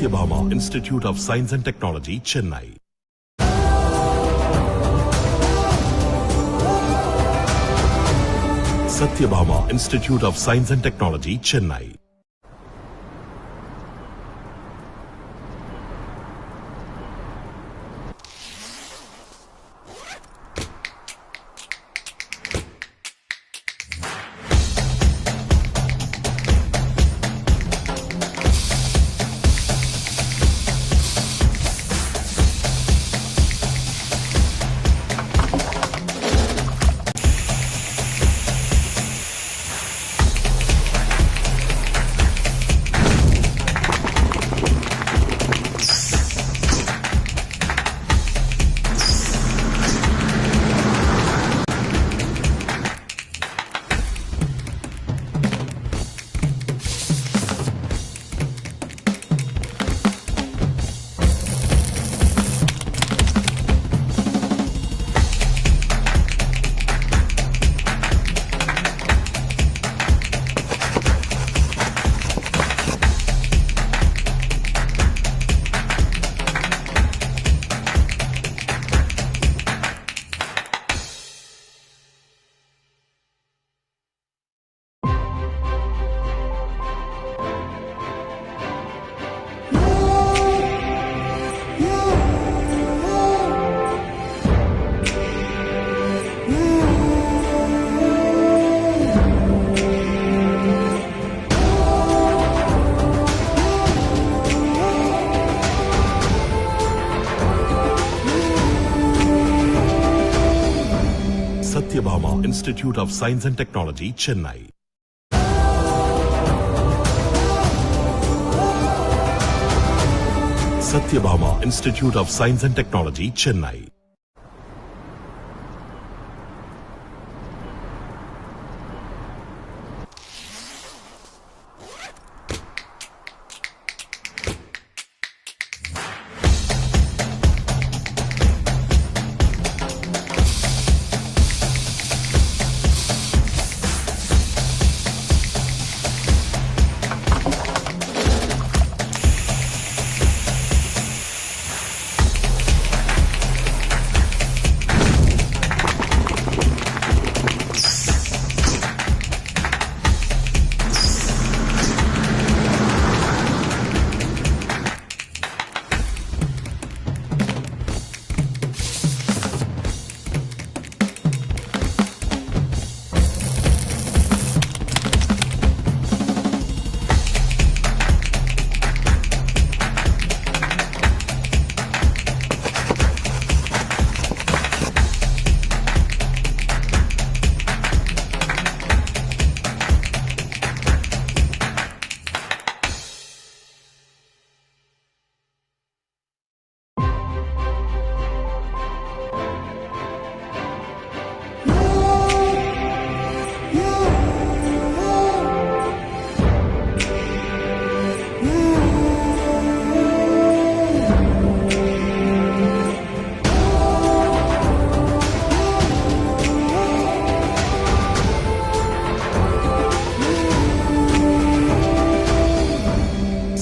Satyabhama Institute of Science and Technology, Chennai. Satyabhama Institute of Science and Technology, Chennai. Satyabhama Institute of Science and Technology, Chennai. Satyabhama Institute of Science and Technology, Chennai.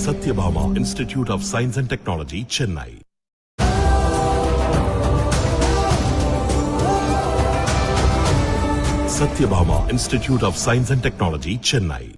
Satyabhama Institute of Science and Technology, Chennai. Satyabhama Institute of Science and Technology, Chennai.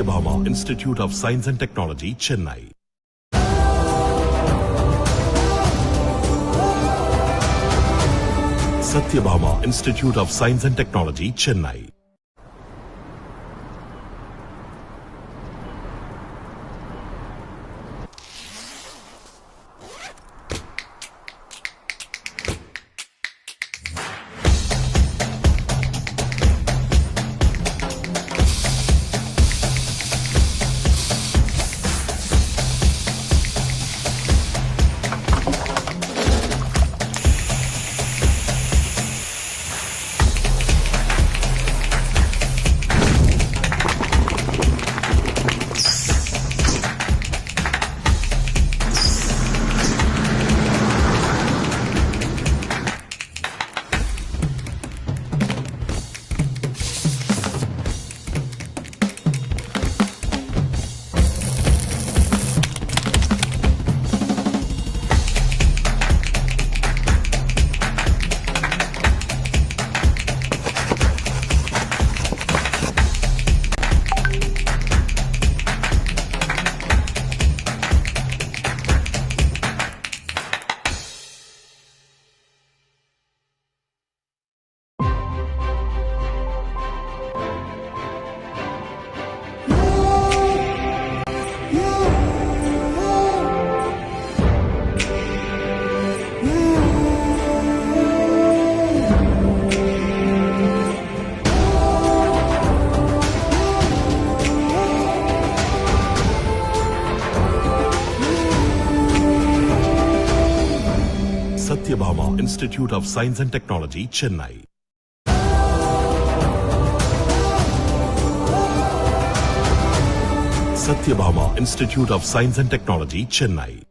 Satyabhama Institute of Science and Technology, Chennai. Satyabhama Institute of Science and Technology, Chennai. Satyabhama Institute of Science and Technology, Chennai. Satyabhama Institute of Science and Technology, Chennai.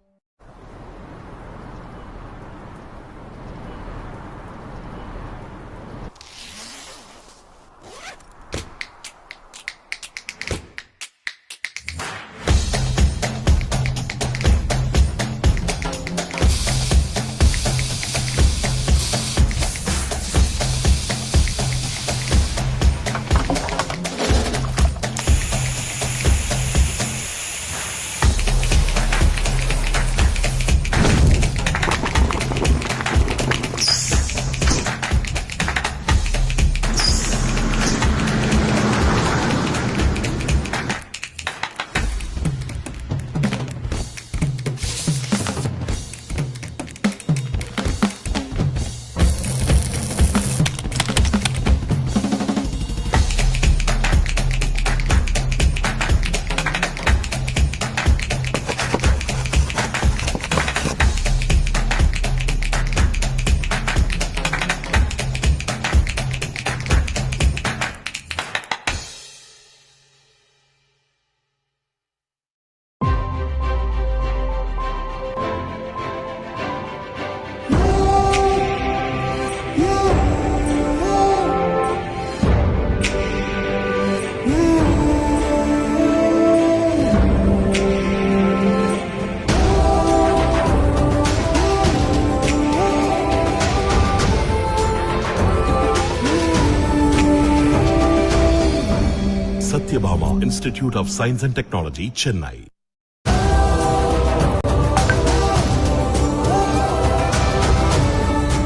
Satyabhama Institute of Science and Technology, Chennai.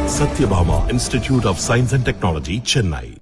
Satyabhama Institute of Science and Technology, Chennai.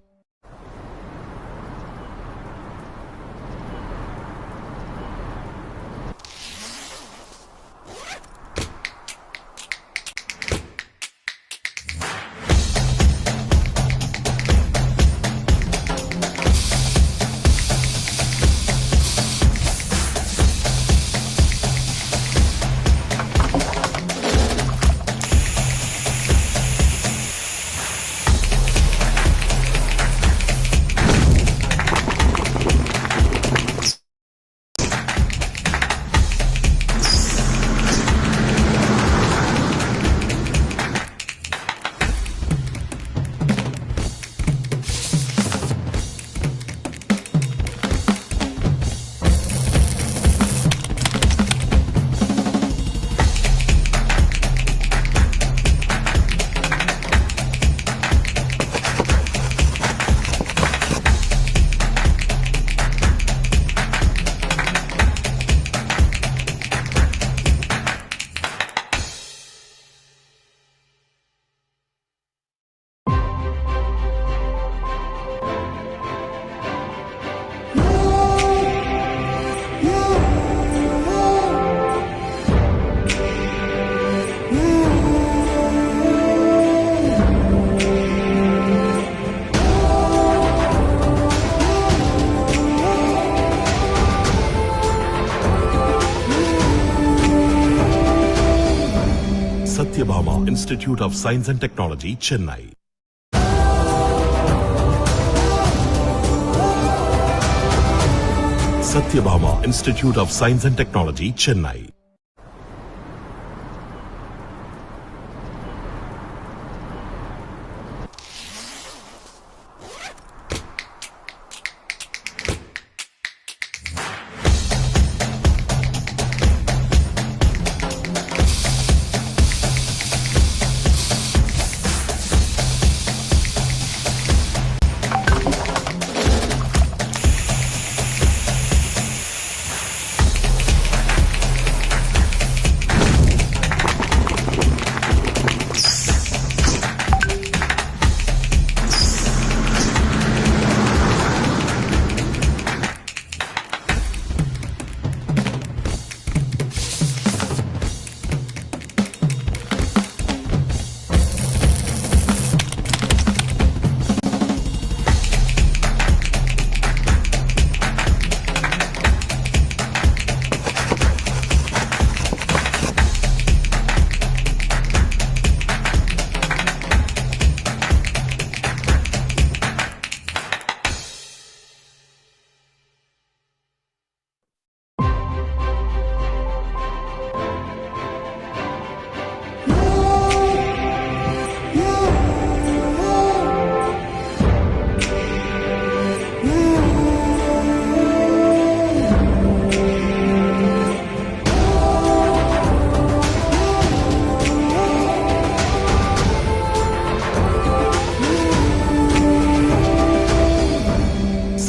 Satyabhama Institute of Science and Technology, Chennai. Satyabhama Institute of Science and Technology, Chennai.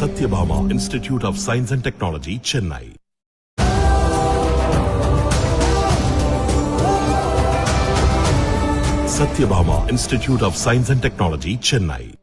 Satyabhama Institute of Science and Technology, Chennai. Satyabhama Institute of Science and Technology, Chennai.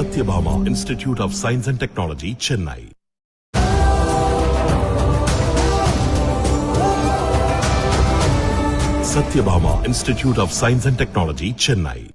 Satyabhama Institute of Science and Technology, Chennai. Satyabhama Institute of Science and Technology, Chennai.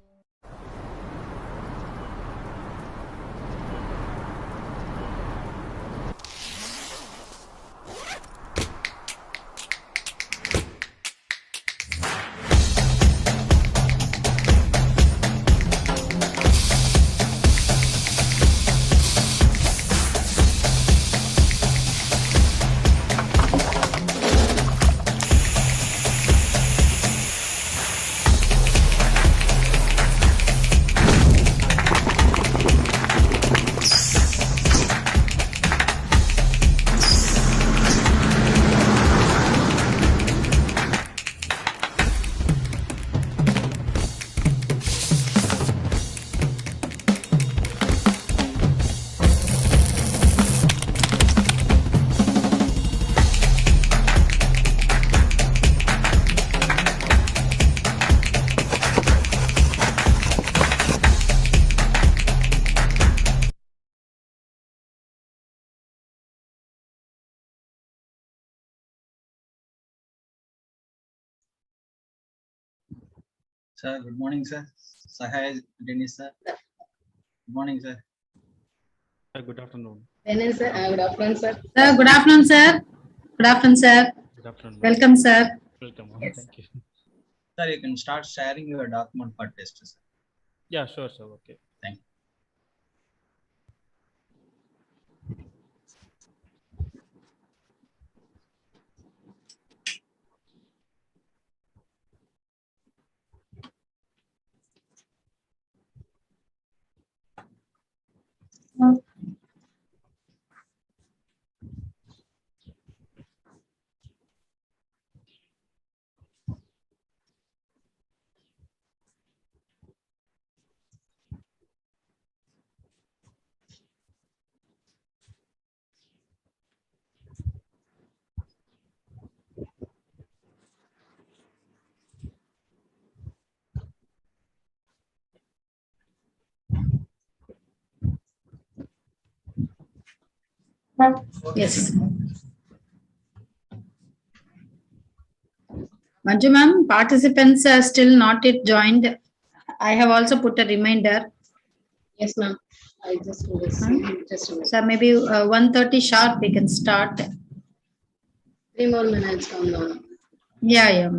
Sir, good morning, sir. Sahaj, Dennis, sir. Good morning, sir. Good afternoon. Dennis, sir. Good afternoon, sir. Sir, good afternoon, sir. Good afternoon, sir. Good afternoon. Welcome, sir. Welcome. Yes. Thank you. Sir, you can start sharing your document for test, sir. Yeah, sure, sir. Okay. Thank you. Yes. Manju ma'am, participants are still not yet joined. I have also put a reminder. Yes, ma'am. I just do this. Just a minute. So maybe 1:30 sharp we can start. 3 more minutes from now. Yeah, yeah.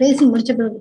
பேசி முடிச்ச பிறகு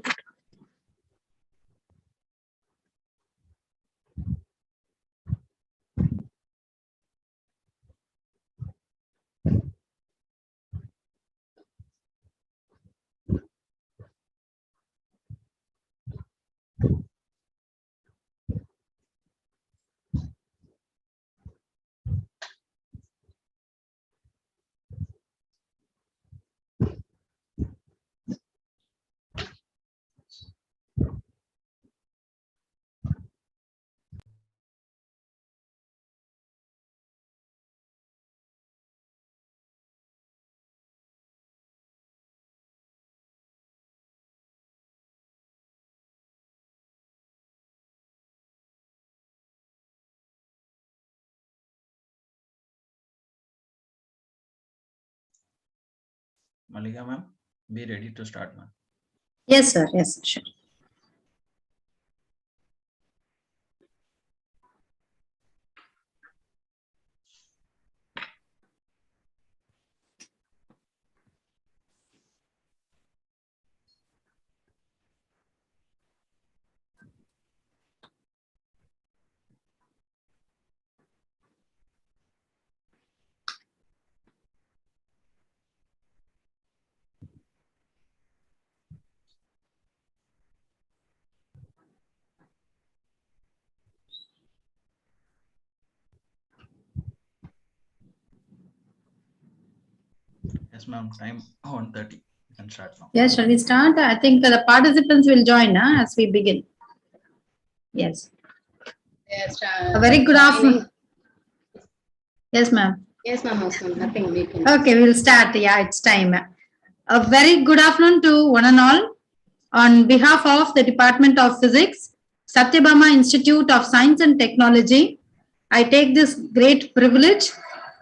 Malika ma'am, be ready to start, ma'am. Yes, sir. Yes, sure. Yes, ma'am. Time 1:30. You can start now. Yes, shall we start? I think the participants will join as we begin. Yes. Yes, A very good afternoon. Yes, ma'am. Yes, ma'am. Nothing. We can. Okay, we'll start. Yeah, it's time. A very good afternoon to one and all. On behalf of the Department of Physics, Satyabama Institute of Science and Technology, I take this great privilege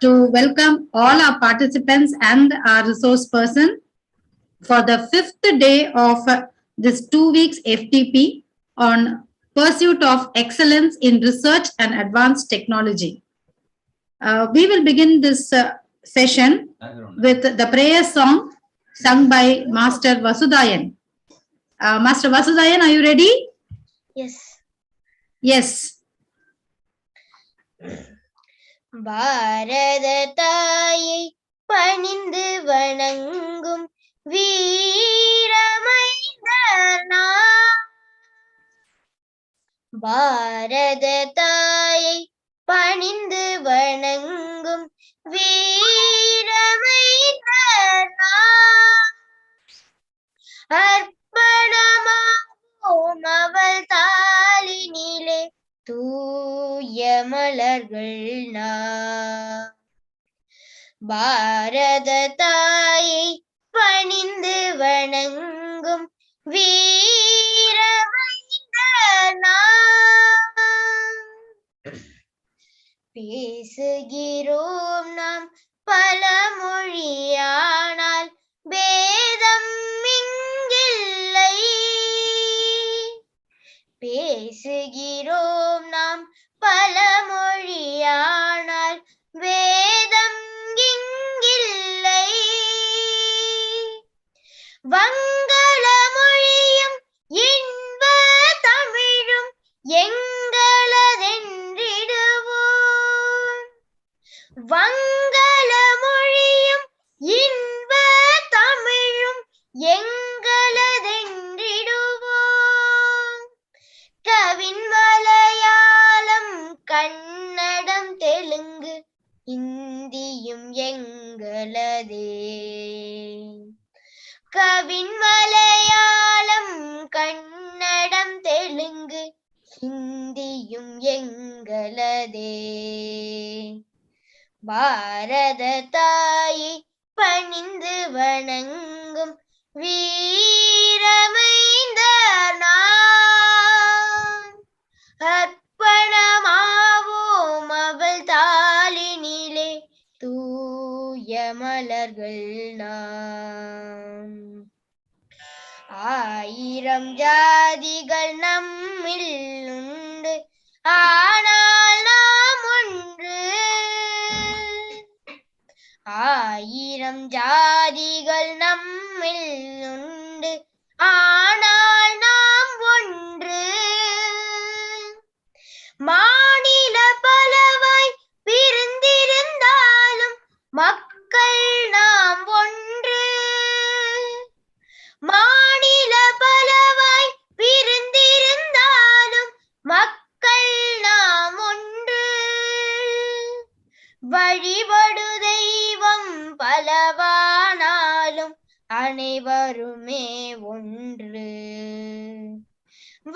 to welcome all our participants and our resource person for the 5th day of this 2 weeks FTP on pursuit of excellence in research and advanced technology. We will begin this session with the prayer song sung by Master Vasudayan. Master Vasudayan, are you ready? Yes. Yes. பாரத தாயை பணிந்து வணங்கும் வீரமைந்தர் நாம். பாரத தாயை பணிந்து வணங்கும் வீரமைந்தர் நாம். அர்ப்பணமாவோம் அவள் தாளினிலே தூய மலர்கள் நாம். பாரத தாயை பணிந்து வணங்கும் வீரமைந்தர் நாம். பேசுகிறோம் நாம் பல மொழியானால் வேதம் இங்கில்லை. பேசுகிறோம் நாம் பல மொழியானால் வேதம் இங்கில்லை. வங்கள மொழியும் இன்ப தமிழும் எங்களதென்றிடுவோம். வங்கள மொழியும் இன்ப தமிழும் எங்களதென்றிடுவோம். கவின் மலையாளம் கன்னடம் தெலுங்கு இந்தியும் எங்களதே. கவின் மலையாளம் கன்னடம் தெலுங்கு ஹிந்தியும் எங்களதே. பாரத தாயை பணிந்து வணங்கும் வீரமைந்தர் நாம். அர்ப்பணமாவோம் அவள் தாளினிலே தூய மலர்கள் நாம். ஆயிரம் ஜாதிகள் நம்மில் உண்டு ஆனால் நாம் ஒன்று. ஆயிரம் ஜாதிகள் நம்மில் உண்டு ஆனால் நாம் ஒன்று. மாநில பலவாய் பிரிந்திருந்தாலும் மக்கள் நாம் ஒன்று. மாநில பலவாய் பிரிந்திருந்தாலும் மக்கள் நாம் ஒன்று. வழிபடு தெய்வம் பலவானாலும் அனைவருமே ஒன்று.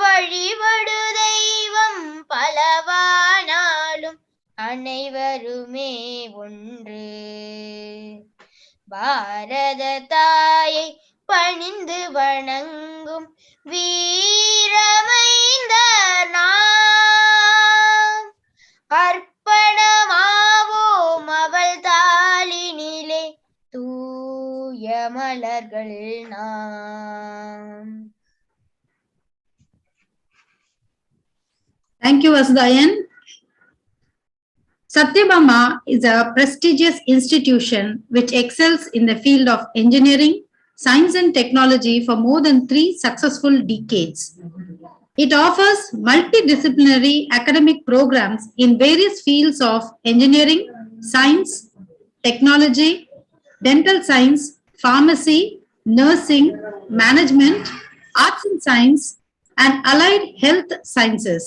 வழிபடு தெய்வம் பலவானாலும் அனைவருமே ஒன்று. பாரத தாயை பணிந்து வணங்கும் வீரமைந்தர் நாம். அர்ப்பணமாவோம் அவள் தாளினிலே தூய மலர்கள் நாம். Thank you, Vasudayan. Satyabama is a prestigious institution which excels in the field of engineering, science and technology for more than 3 successful decades. It offers multidisciplinary academic programs in various fields of engineering, science, technology, dental science, pharmacy, nursing, management, arts and science, and allied health sciences.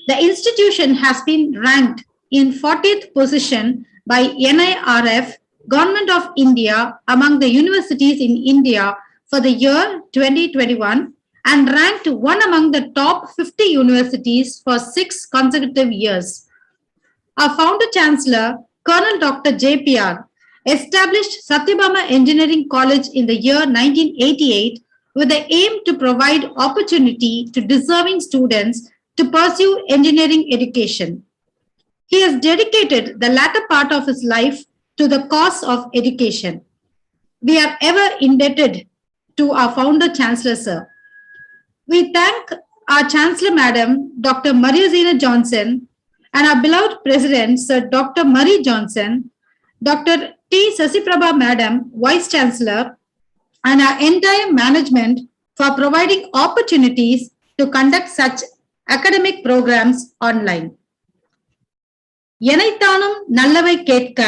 The institution has been ranked in 40th position by NIRF, Government of India, among the universities in India for the year 2021 and ranked one among the top 50 universities for 6 consecutive years. Our founder chancellor, Colonel Dr. JPR, established Satyabama Engineering College in the year 1988 with the aim to provide opportunity to deserving students to pursue engineering education. He has dedicated the latter part of his life to the cause of education. We are ever indebted to our founder chancellor, sir. We thank our Chancellor Madam, Dr. Maria Johnson, and our beloved President, Sir Dr. Murray Johnson, Dr. T. Sasiprabha Madam, Vice Chancellor, and our entire management for providing opportunities to conduct such academic programs online. எனைத்தானும் நல்லவை கேட்க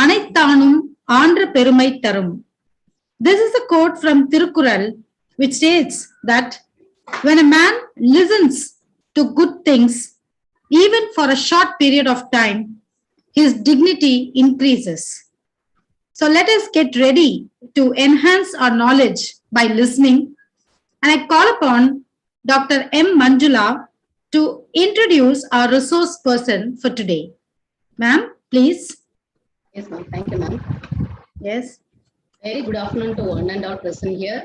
அனைத்தானும் ஆன்ற பெருமை தரும். This is a quote from Tirukkural which states that when a man listens to good things, even for a short period of time, his dignity increases. So let us get ready to enhance our knowledge by listening. And I call upon Dr. M. Manjula to introduce our resource person for today. Ma'am, please. Yes, ma'am. Thank you, ma'am. Yes. Very good afternoon to one and all present here.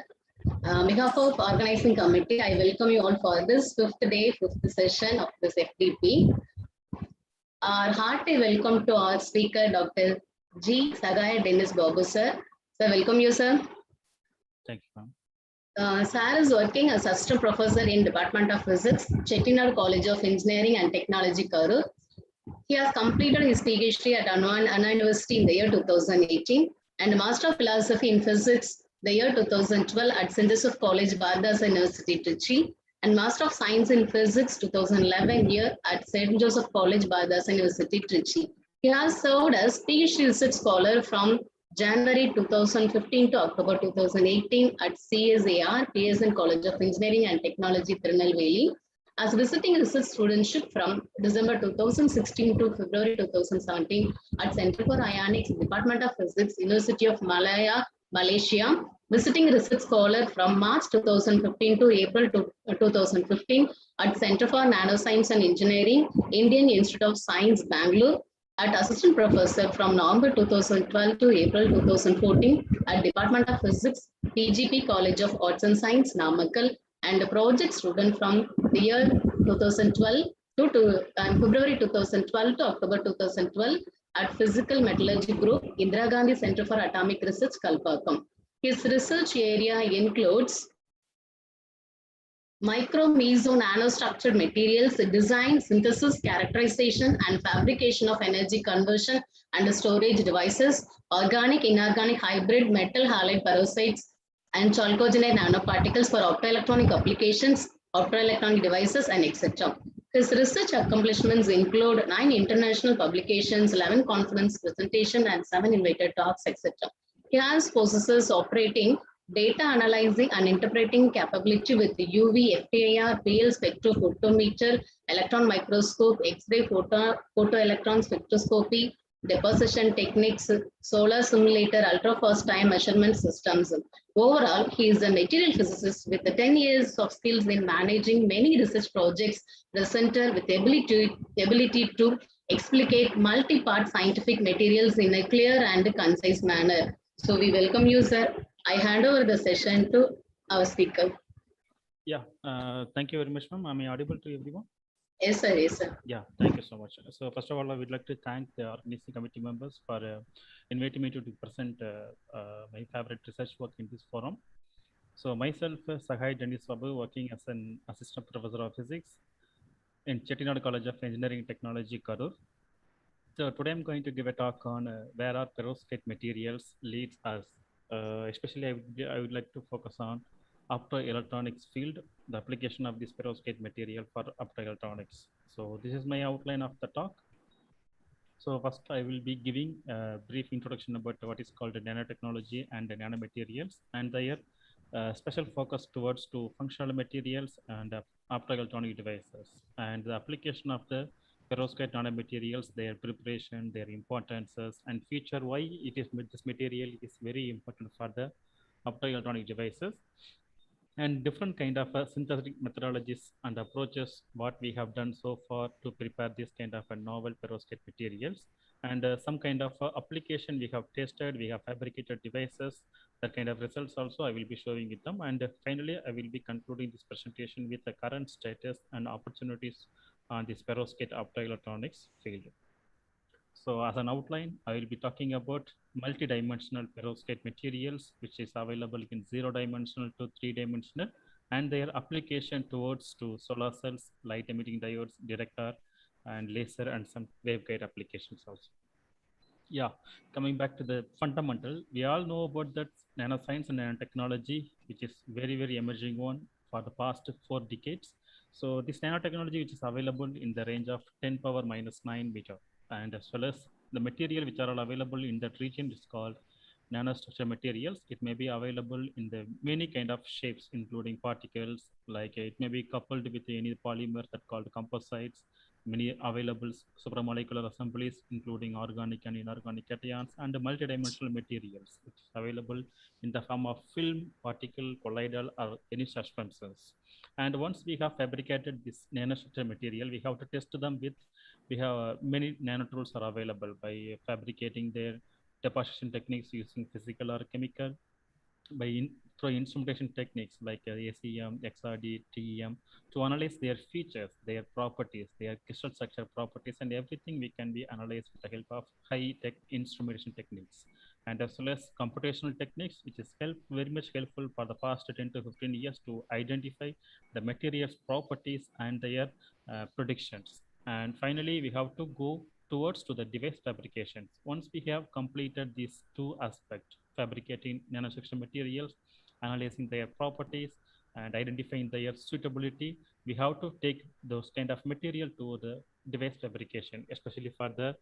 On behalf of organizing committee, I welcome you all for this fifth session of this FDP. Our hearty welcome to our speaker, Dr. G. Sagaya Dennis Babu, sir. Sir, welcome you, sir. Thank you, ma'am. Sir is working as assistant professor in Department of Physics, Chettinad College of Engineering and Technology, Karur. He has completed his PhD at Anna University in the year 2018 and Master of Philosophy in Physics the year 2012 at St. Joseph College, Bardasa University, Trichy, and Master of Science in Physics 2011 year at St. Joseph College, Bardasa University, Trichy. He has served as PhD Research Scholar from January 2015 to October 2018 at CSAR, PSN College of Engineering and Technology, Tirunelveli, as visiting research studentship from December 2016 to February 2017 at Center for Ionics, Department of Physics, University of Malaya, Malaysia, visiting research scholar from March 2015 to April 2015 at Center for Nanoscience and Engineering, Indian Institute of Science, Bangalore, at assistant professor from November 2012 to April 2014 at Department of Physics, PGP College of Arts and Science, Namakkal, and a project student from the year 2012 to February 2012 to October 2012 at Physical Metallurgy Group, Indira Gandhi Center for Atomic Research, Kalpakkam. His research area includes micro, meso, nanostructured materials, design, synthesis, characterization, and fabrication of energy conversion and storage devices, organic, inorganic, hybrid, metal halide perovskites, and chalcogenide nanoparticles for optoelectronic applications, optoelectronic devices, and etc. His research accomplishments include 9 international publications, 11 conference presentations, and 7 invited talks, etc. He has possesses operating, data analyzing, and interpreting capability with UV, FTIR, PL spectrophotometer, electron microscope, X-ray photoelectron spectroscopy, deposition techniques, solar simulator, ultra-fast time measurement systems. Overall, he is a material physicist with 10 years of skills in managing many research projects, presenter with ability to explicate multi-part scientific materials in a clear and concise manner. So we welcome you, sir. I hand over the session to our speaker. Yeah, thank you very much, ma'am. Am I audible to everyone? Yes, sir. Yes, sir. Yeah, thank you so much. So first of all, I would like to thank the organizing committee members for inviting me to present my favorite research work in this forum. So myself, Sahai Dennis Babu, working as an assistant professor of physics in Chettinad College of Engineering and Technology, Karur. So today I'm going to give a talk on where our perovskite materials leads us. Especially I would like to focus on optoelectronics field, the application of this perovskite material for optoelectronics. So this is my outline of the talk. So first I will be giving a brief introduction about what is called nanotechnology and nanomaterials, and their special focus towards to functional materials and optoelectronic devices, and the application of the perovskite nanomaterials, their preparation, their importances, and feature why it is this material is very important for the optoelectronic devices, and different kind of synthetic methodologies and approaches what we have done so far to prepare this kind of a novel perovskite materials, and some kind of application we have tested, we have fabricated devices, that kind of results also I will be showing with them. And finally, I will be concluding this presentation with the current status and opportunities on this perovskite optoelectronics field. So as an outline, I will be talking about multi-dimensional perovskite materials, which is available in 0-dimensional to 3-dimensional, and their application towards to solar cells, light emitting diodes, detector, and laser, and some waveguide applications also. Yeah, coming back to the fundamental, we all know about that nanoscience and nanotechnology, which is very, very emerging one for the past 4 decades. So this nanotechnology, which is available in the range of 10 power minus 9 meter, and as well as the material which are all available in that region is called nanostructure materials. It may be available in the many kind of shapes, including particles, like it may be coupled with any polymer that called composites, many available supramolecular assemblies, including organic and inorganic cations, and multidimensional materials, which is available in the form of film, particle, colloidal, or any suspensions. And once we have fabricated this nanostructure material, we have to test them with, we have many nanotools are available by fabricating their deposition techniques using physical or chemical, by through instrumentation techniques like ACM, XRD, TEM, to analyze their features, their properties, their crystal structure properties, and everything we can be analyzed with the help of high-tech instrumentation techniques, and as well as computational techniques, which is very much helpful for the past 10 to 15 years to identify the materials properties and their predictions. And finally, we have to go towards to the device fabrications. Once we have completed these two aspects, fabricating nanostructure materials, analyzing their properties, and identifying their suitability, we have to take those kind of material to the device fabrication, especially for the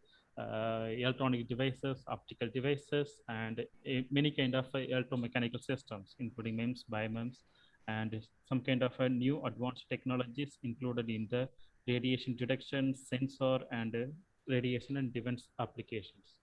electronic devices, optical devices, and many kind of electromechanical systems, including MEMS, BIMEMS, and some kind of new advanced technologies included in the radiation detection, sensor, and radiation and defense applications.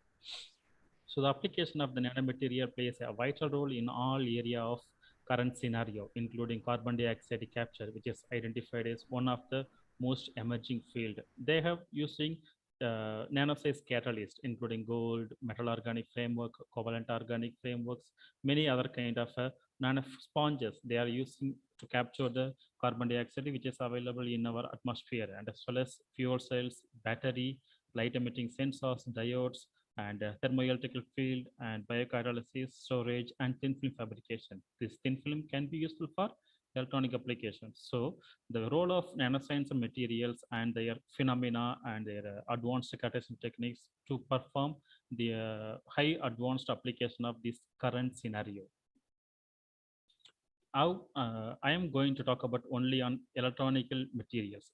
So the application of the nanomaterial plays a vital role in all area of current scenario, including carbon dioxide capture, which is identified as one of the most emerging field. They have using nanosize catalyst, including gold, metal organic framework, covalent organic frameworks, many other kind of nano sponges they are using to capture the carbon dioxide, which is available in our atmosphere, and as well as fuel cells, battery, light emitting sensors, diodes, and thermoelectrical field, and biocatalysis, storage, and thin film fabrication. This thin film can be useful for electronic applications. So the role of nanoscience and materials and their phenomena and their advanced catalysis techniques to perform the high advanced application of this current scenario. Now, I am going to talk about only on electronic materials.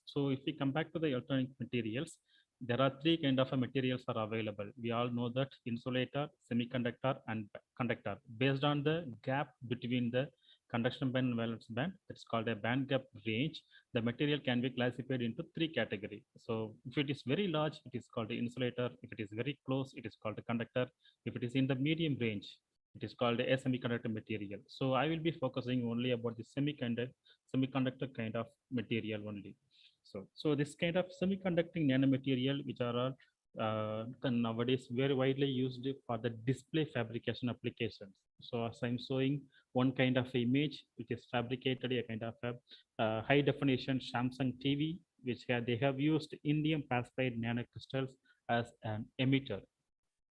So if we come back to the electronic materials, there are three kind of materials are available. We all know that insulator, semiconductor, and conductor. Based on the gap between the conduction band and valence band, it's called a band gap range. The material can be classified into three categories. So if it is very large, it is called the insulator. If it is very close, it is called a conductor. If it is in the medium range, it is called a semiconductor material. So I will be focusing only about the semiconductor kind of material only. So this kind of semiconducting nanomaterial, which are all nowadays very widely used for the display fabrication applications. So as I'm showing one kind of image, which is fabricated a kind of a high definition Samsung TV, which they have used indium phosphide nanocrystals as an emitter.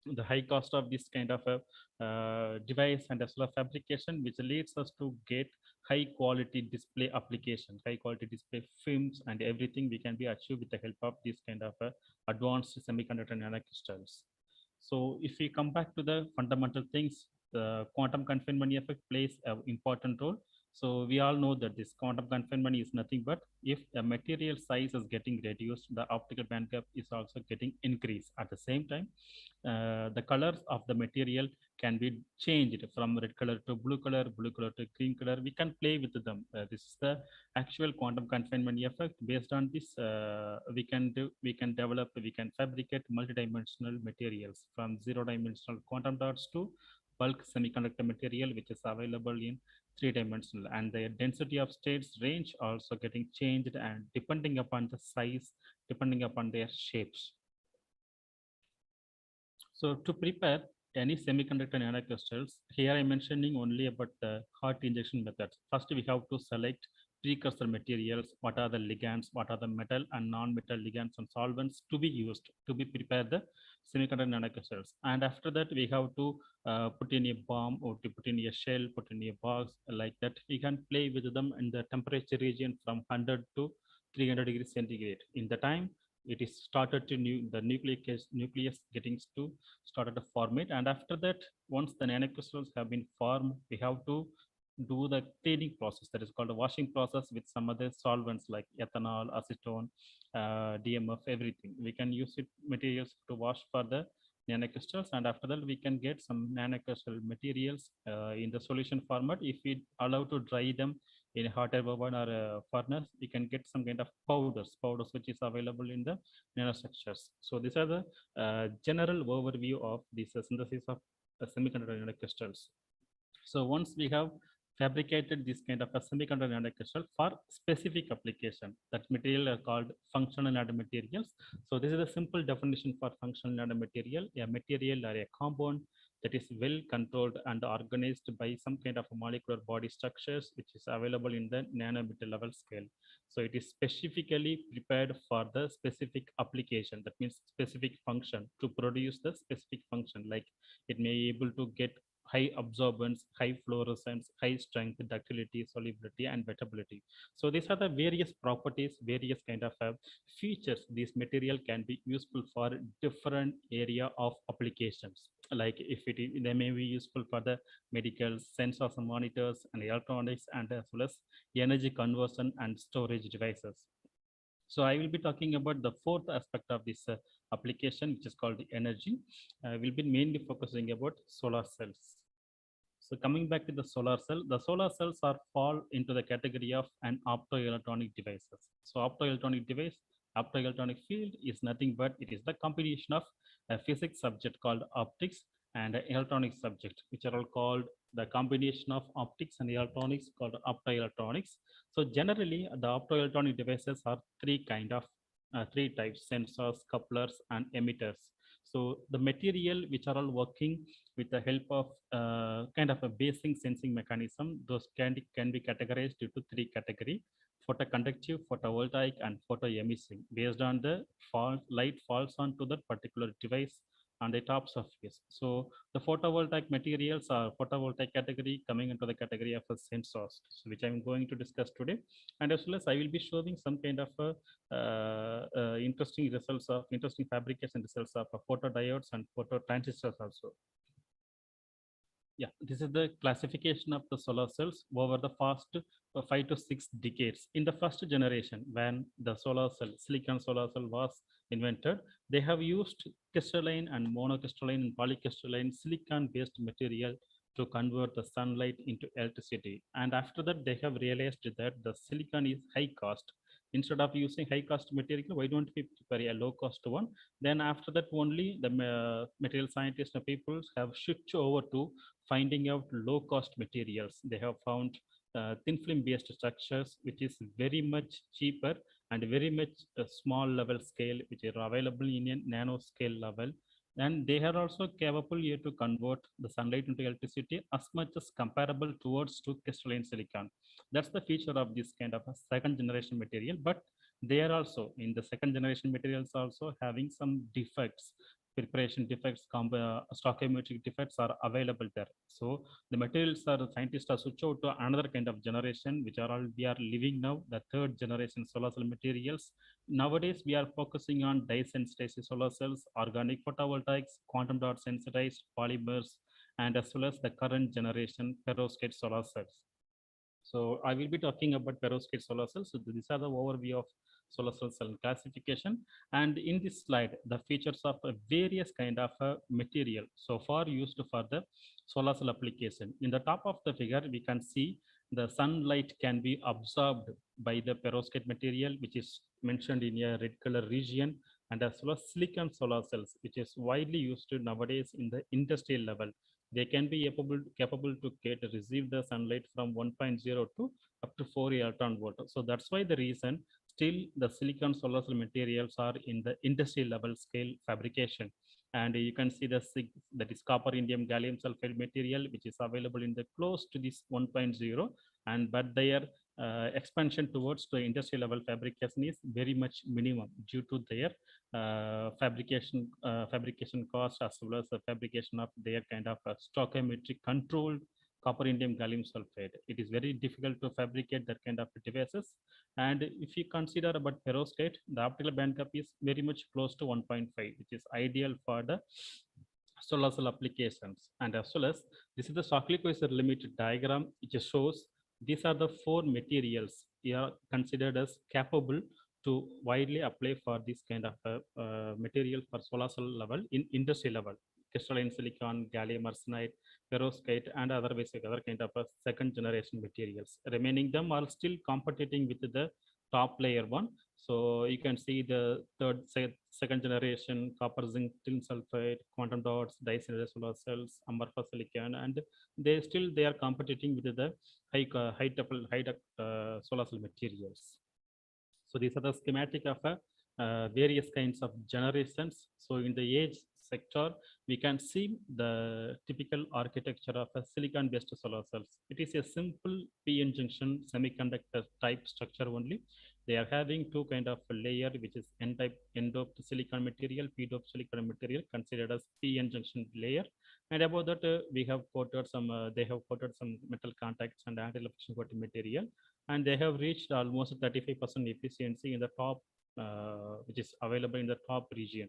The high cost of this kind of a device and as well as fabrication, which leads us to get high quality display application, high quality display films, and everything we can be achieved with the help of this kind of advanced semiconductor nanocrystals. So if we come back to the fundamental things, the quantum confinement effect plays an important role. So we all know that this quantum confinement is nothing but if the material size is getting reduced, the optical band gap is also getting increased. At the same time, the colors of the material can be changed from red color to blue color to green color. We can play with them. This is the actual quantum confinement effect. Based on this, we can develop, we can fabricate multidimensional materials from zero-dimensional quantum dots to bulk semiconductor material, which is available in three-dimensional, and the density of states range also getting changed and depending upon the size, depending upon their shapes. So to prepare any semiconductor nanocrystals, here I'm mentioning only about the hot injection methods. First, we have to select precursor materials, what are the ligands, what are the metal and non-metal ligands and solvents to be used to be prepare the semiconductor nanocrystals. And after that, we have to put in a bomb or to put in a shell, put in a box like that. We can play with them in the temperature region from 100 to 300 degrees centigrade. In the time, it is started to the nucleus getting to started to formate, and after that, once the nanocrystals have been formed, we have to do the cleaning process, that is called a washing process, with some other solvents like ethanol, acetone, DMF, everything. We can use it materials to wash for the nanocrystals, and after that we can get some nanocrystal materials in the solution format. If we allow to dry them in a hot air oven or a furnace, we can get some kind of powders which is available in the nanostructures. So these are the general overview of this synthesis of semiconductor nanocrystals. So once we have fabricated this kind of a semiconductor nanocrystal for specific application, that material are called functional nanomaterials. So this is a simple definition for functional nanomaterial, a material or a compound that is well controlled and organized by some kind of molecular body structures, which is available in the nanometer level scale. So it is specifically prepared for the specific application, that means specific function, to produce the specific function, like it may be able to get high absorbance, high fluorescence, high strength, ductility, solubility, and wettability. So these are the various properties, various kind of features. This material can be useful for different area of applications. Like if they may be useful for the medical, sensors and monitors, and electronics, and as well as energy conversion and storage devices. So I will be talking about the fourth aspect of this application, which is called the energy. We'll be mainly focusing about solar cells. So coming back to the solar cells are fall into the category of an optoelectronic devices. So optoelectronic field is nothing but it is the combination of a physics subject called optics and an electronic subject, which are all called the combination of optics and electronics called optoelectronics. So generally, the optoelectronic devices are three types: sensors, couplers, and emitters. So the material which are all working with the help of kind of a basic sensing mechanism, those can be categorized into three categories: photoconductive, photovoltaic, and photoemitting, based on the light falls onto that particular device on the top surface. So the photovoltaic materials are photovoltaic category, coming into the category of sensors, which I'm going to discuss today. And as well as I will be showing some kind of interesting fabrication results of photodiodes and phototransistors also. Yeah, this is the classification of the solar cells over the past 5 to 6 decades. In the first generation, when the silicon solar cell was invented, they have used crystalline and monocrystalline and polycrystalline silicon-based material to convert the sunlight into electricity. And after that, they have realized that the silicon is high cost. Instead of using high cost material, why don't we prepare a low cost one? Then after that, only the material scientists and people have switched over to finding out low cost materials. They have found thin film based structures, which is very much cheaper and very much small level scale, which are available in a nano scale level. And they are also capable here to convert the sunlight into electricity as much as comparable towards to crystalline silicon. That's the feature of this kind of a second generation material. But they are also in the second generation materials also having some defects, preparation defects, stoichiometric defects are available there. So the materials are, the scientists are switched out to another kind of generation, which are all we are living now, the third generation solar cell materials. Nowadays, we are focusing on dye-sensitized solar cells, organic photovoltaics, quantum dot sensitized polymers, and as well as the current generation perovskite solar cells. So I will be talking about perovskite solar cells. So these are the overview of solar cell classification. And in this slide, the features of various kind of material so far used for the solar cell application. In the top of the figure, we can see the sunlight can be absorbed by the perovskite material, which is mentioned in a red color region, and as well as silicon solar cells, which is widely used nowadays in the industrial level. They can be capable to receive the sunlight from 1.0 to up to 4 electron volt. So that's why the reason still the silicon solar cell materials are in the industrial level scale fabrication. And you can see that is copper indium gallium sulfide material, which is available in the close to this 1.0, and but their expansion towards the industrial level fabrication is very much minimum due to their fabrication cost, as well as the fabrication of their kind of stoichiometric controlled copper indium gallium sulfide. It is very difficult to fabricate that kind of devices. And if you consider about perovskite, the optical band gap is very much close to 1.5, which is ideal for the solar cell applications. And as well as this is the Shockley-Quasar limit diagram, which shows these are the four materials are considered as capable to widely apply for this kind of material for solar cell level in industry level: crystalline silicon, gallium arsenide, perovskite, and other kind of second generation materials. Remaining them are still competing with the top layer one. So you can see the second generation copper zinc tin sulfide, quantum dots, dicenter solar cells, amorphous silicon, and they are competing with the high solar cell materials. So these are the schematic of various kinds of generations. So in the age sector, we can see the typical architecture of a silicon-based solar cells. It is a simple p-n junction semiconductor type structure only. They are having two kind of layer, which is n-type n-doped silicon material, p-doped silicon material, considered as p-n junction layer. And above that, we have coated some. They have coated some metal contacts and anti-reflection coating material, and they have reached almost 35% efficiency in the top, which is available in the top region.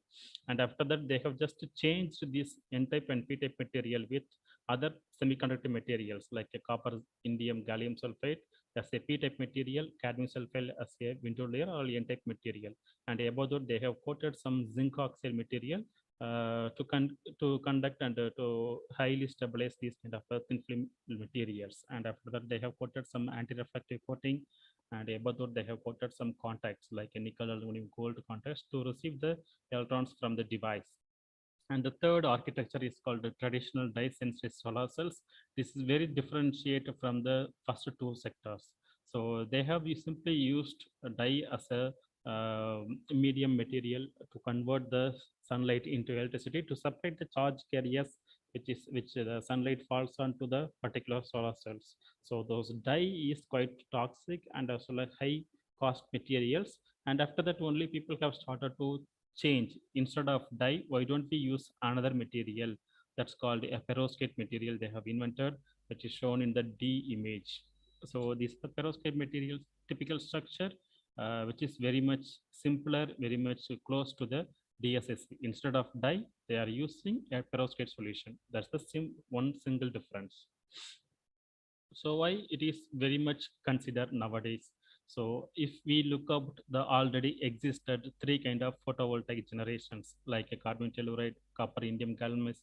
And after that, they have just changed this n-type and p-type material with other semiconductor materials like a copper indium gallium sulfide as a p-type material, cadmium sulfide as a window layer, or n-type material. And above that, they have coated some zinc oxide material to conduct and to highly stabilize these kind of thin film materials. And after that, they have coated some anti-reflective coating, and above that, they have coated some contacts like a nickel, aluminum, gold contacts to receive the electrons from the device. And the third architecture is called the traditional dye-sensitive solar cells. This is very differentiated from the first two sectors. So they have simply used a dye as a medium material to convert the sunlight into electricity to separate the charge carriers, which the sunlight falls onto the particular solar cells. So those dye is quite toxic and as well as high cost materials. And after that, only people have started to change. Instead of dye, why don't we use another material that's called a perovskite material they have invented, which is shown in the D image. So this is the perovskite material typical structure, which is very much simpler, very much close to the DSSC. Instead of dye, they are using a perovskite solution. That's the one single difference. So why it is very much considered nowadays? So if we look up the already existed three kind of photovoltaic generations like a carbon telluride, copper indium gallium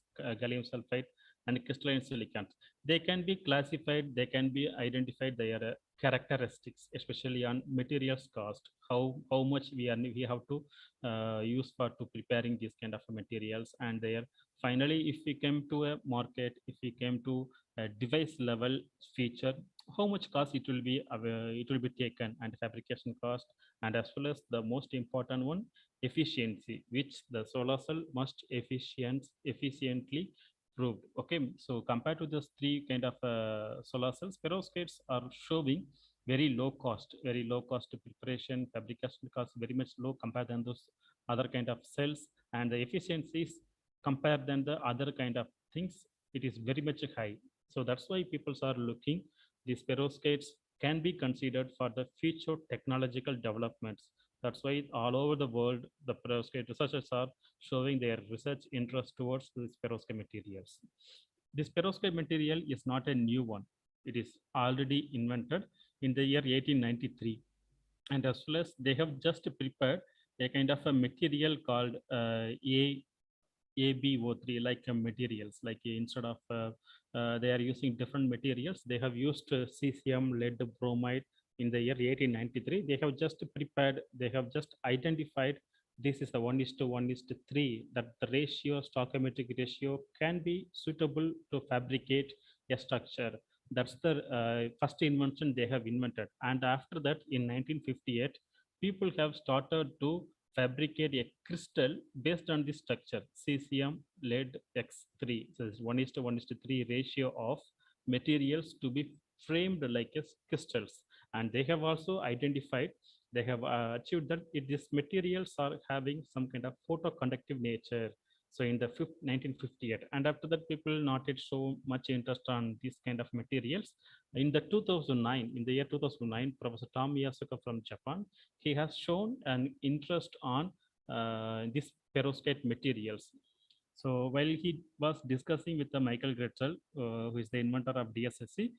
sulfide, and crystalline silicon, they can be classified, they can be identified their characteristics, especially on materials cost, how much we have to use for to preparing these kind of materials. And there finally, if we came to a market, if we came to a device level feature, how much cost it will be taken, and fabrication cost, and as well as the most important one, efficiency, which the solar cell must efficiently proved. Okay, so compared to those three kind of solar cells, perovskites are showing very low cost preparation, fabrication cost very much low compared than those other kind of cells, and the efficiencies compared than the other kind of things, it is very much high. So that's why people are looking these perovskites can be considered for the future technological developments. That's why all over the world, the perovskite researchers are showing their research interest towards these perovskite materials. This perovskite material is not a new one. It is already invented in the year 1893. And as well as they have just prepared a kind of a material called ABO3 like materials, like instead of they are using different materials. They have used cesium, lead, bromide in the year 1893. They have just prepared, they have just identified this is the 1:1:3, that the ratio, stoichiometric ratio can be suitable to fabricate a structure. That's the first invention they have invented. And after that, in 1958, people have started to fabricate a crystal based on this structure, cesium, lead, X3. So it's 1:1:3 ratio of materials to be framed like as crystals. And they have also identified, they have achieved that these materials are having some kind of photoconductive nature. So in the 1958, and after that, people not yet show much interest on this kind of materials. In the 2009, in the year 2009, Professor Tom Yasuka from Japan, he has shown an interest on this perovskite materials. So while he was discussing with the Michael Gretzel, who is the inventor of DSSC,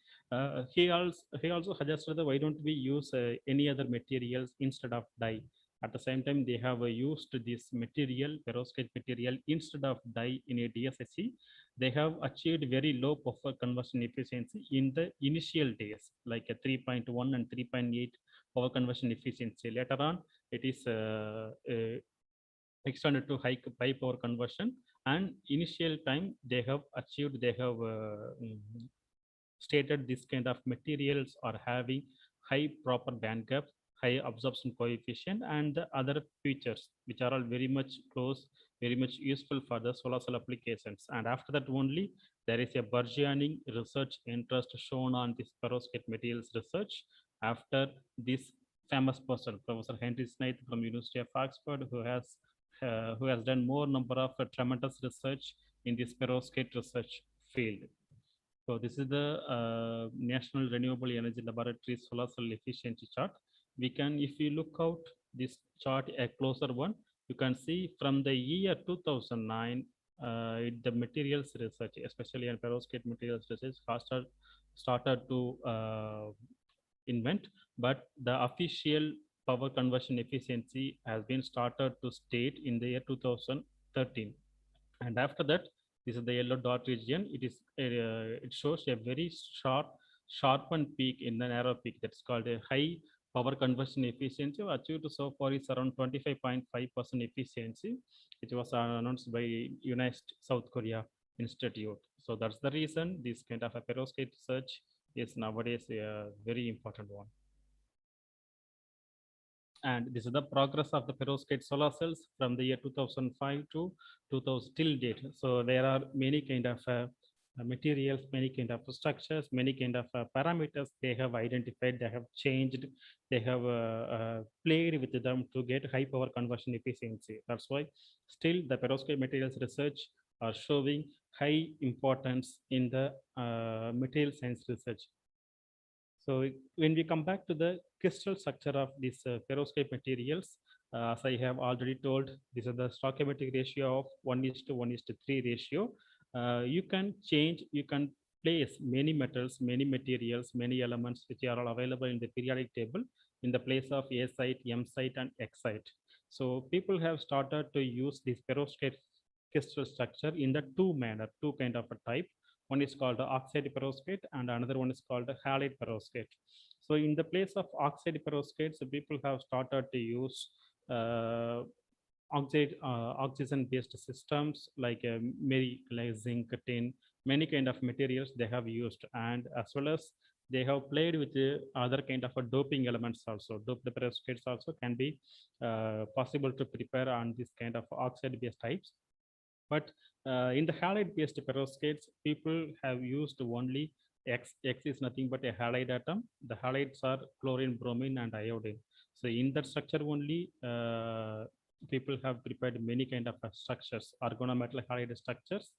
he also suggested that why don't we use any other materials instead of dye. At the same time, they have used this material, perovskite material, instead of dye in a DSSC. They have achieved very low buffer conversion efficiency in the initial days, like a 3.1 and 3.8 power conversion efficiency. Later on, it is extended to high power conversion, and initial time they have achieved, they have stated this kind of materials are having high proper band gap, high absorption coefficient, and the other features which are all very much close, very much useful for the solar cell applications. And after that only, there is a burgeoning research interest shown on this perovskite materials research after this famous person, Professor Henry Smith from University of Oxford, who has done more number of tremendous research in this perovskite research field. So this is the National Renewable Energy Laboratory solar cell efficiency chart. We can, if you look out this chart, a closer one, you can see from the year 2009, the materials research, especially in perovskite materials research, started to invent, but the official power conversion efficiency has been started to state in the year 2013. And after that, this is the yellow dot region. It shows a very sharpened peak in the narrow peak. That's called a high power conversion efficiency achieved so far is around 25.5% efficiency, which was announced by United South Korea Institute. So that's the reason this kind of a perovskite research is nowadays a very important one. And this is the progress of the perovskite solar cells from the year 2005 to 2000 till date. So there are many kind of materials, many kind of structures, many kind of parameters they have identified, they have changed, they have played with them to get high power conversion efficiency. That's why still the perovskite materials research are showing high importance in the material science research. So when we come back to the crystal structure of these perovskite materials, as I have already told, this is the stoichiometric ratio of 1:1:3 ratio. You can change, you can place many metals, many materials, many elements which are all available in the periodic table in the place of A site, M site, and X site. So people have started to use this perovskite crystal structure in the two kind of a type. One is called oxide perovskite and another one is called halide perovskite. So in the place of oxide perovskite, so people have started to use oxygen-based systems like zinc, tin, many kind of materials they have used, and as well as they have played with the other kind of doping elements also. Doped perovskites also can be possible to prepare on this kind of oxide-based types. But in the halide-based perovskites, people have used only X. X is nothing but a halide atom. The halides are chlorine, bromine, and iodine. So in that structure only, people have prepared many kind of structures, organometal halide structures.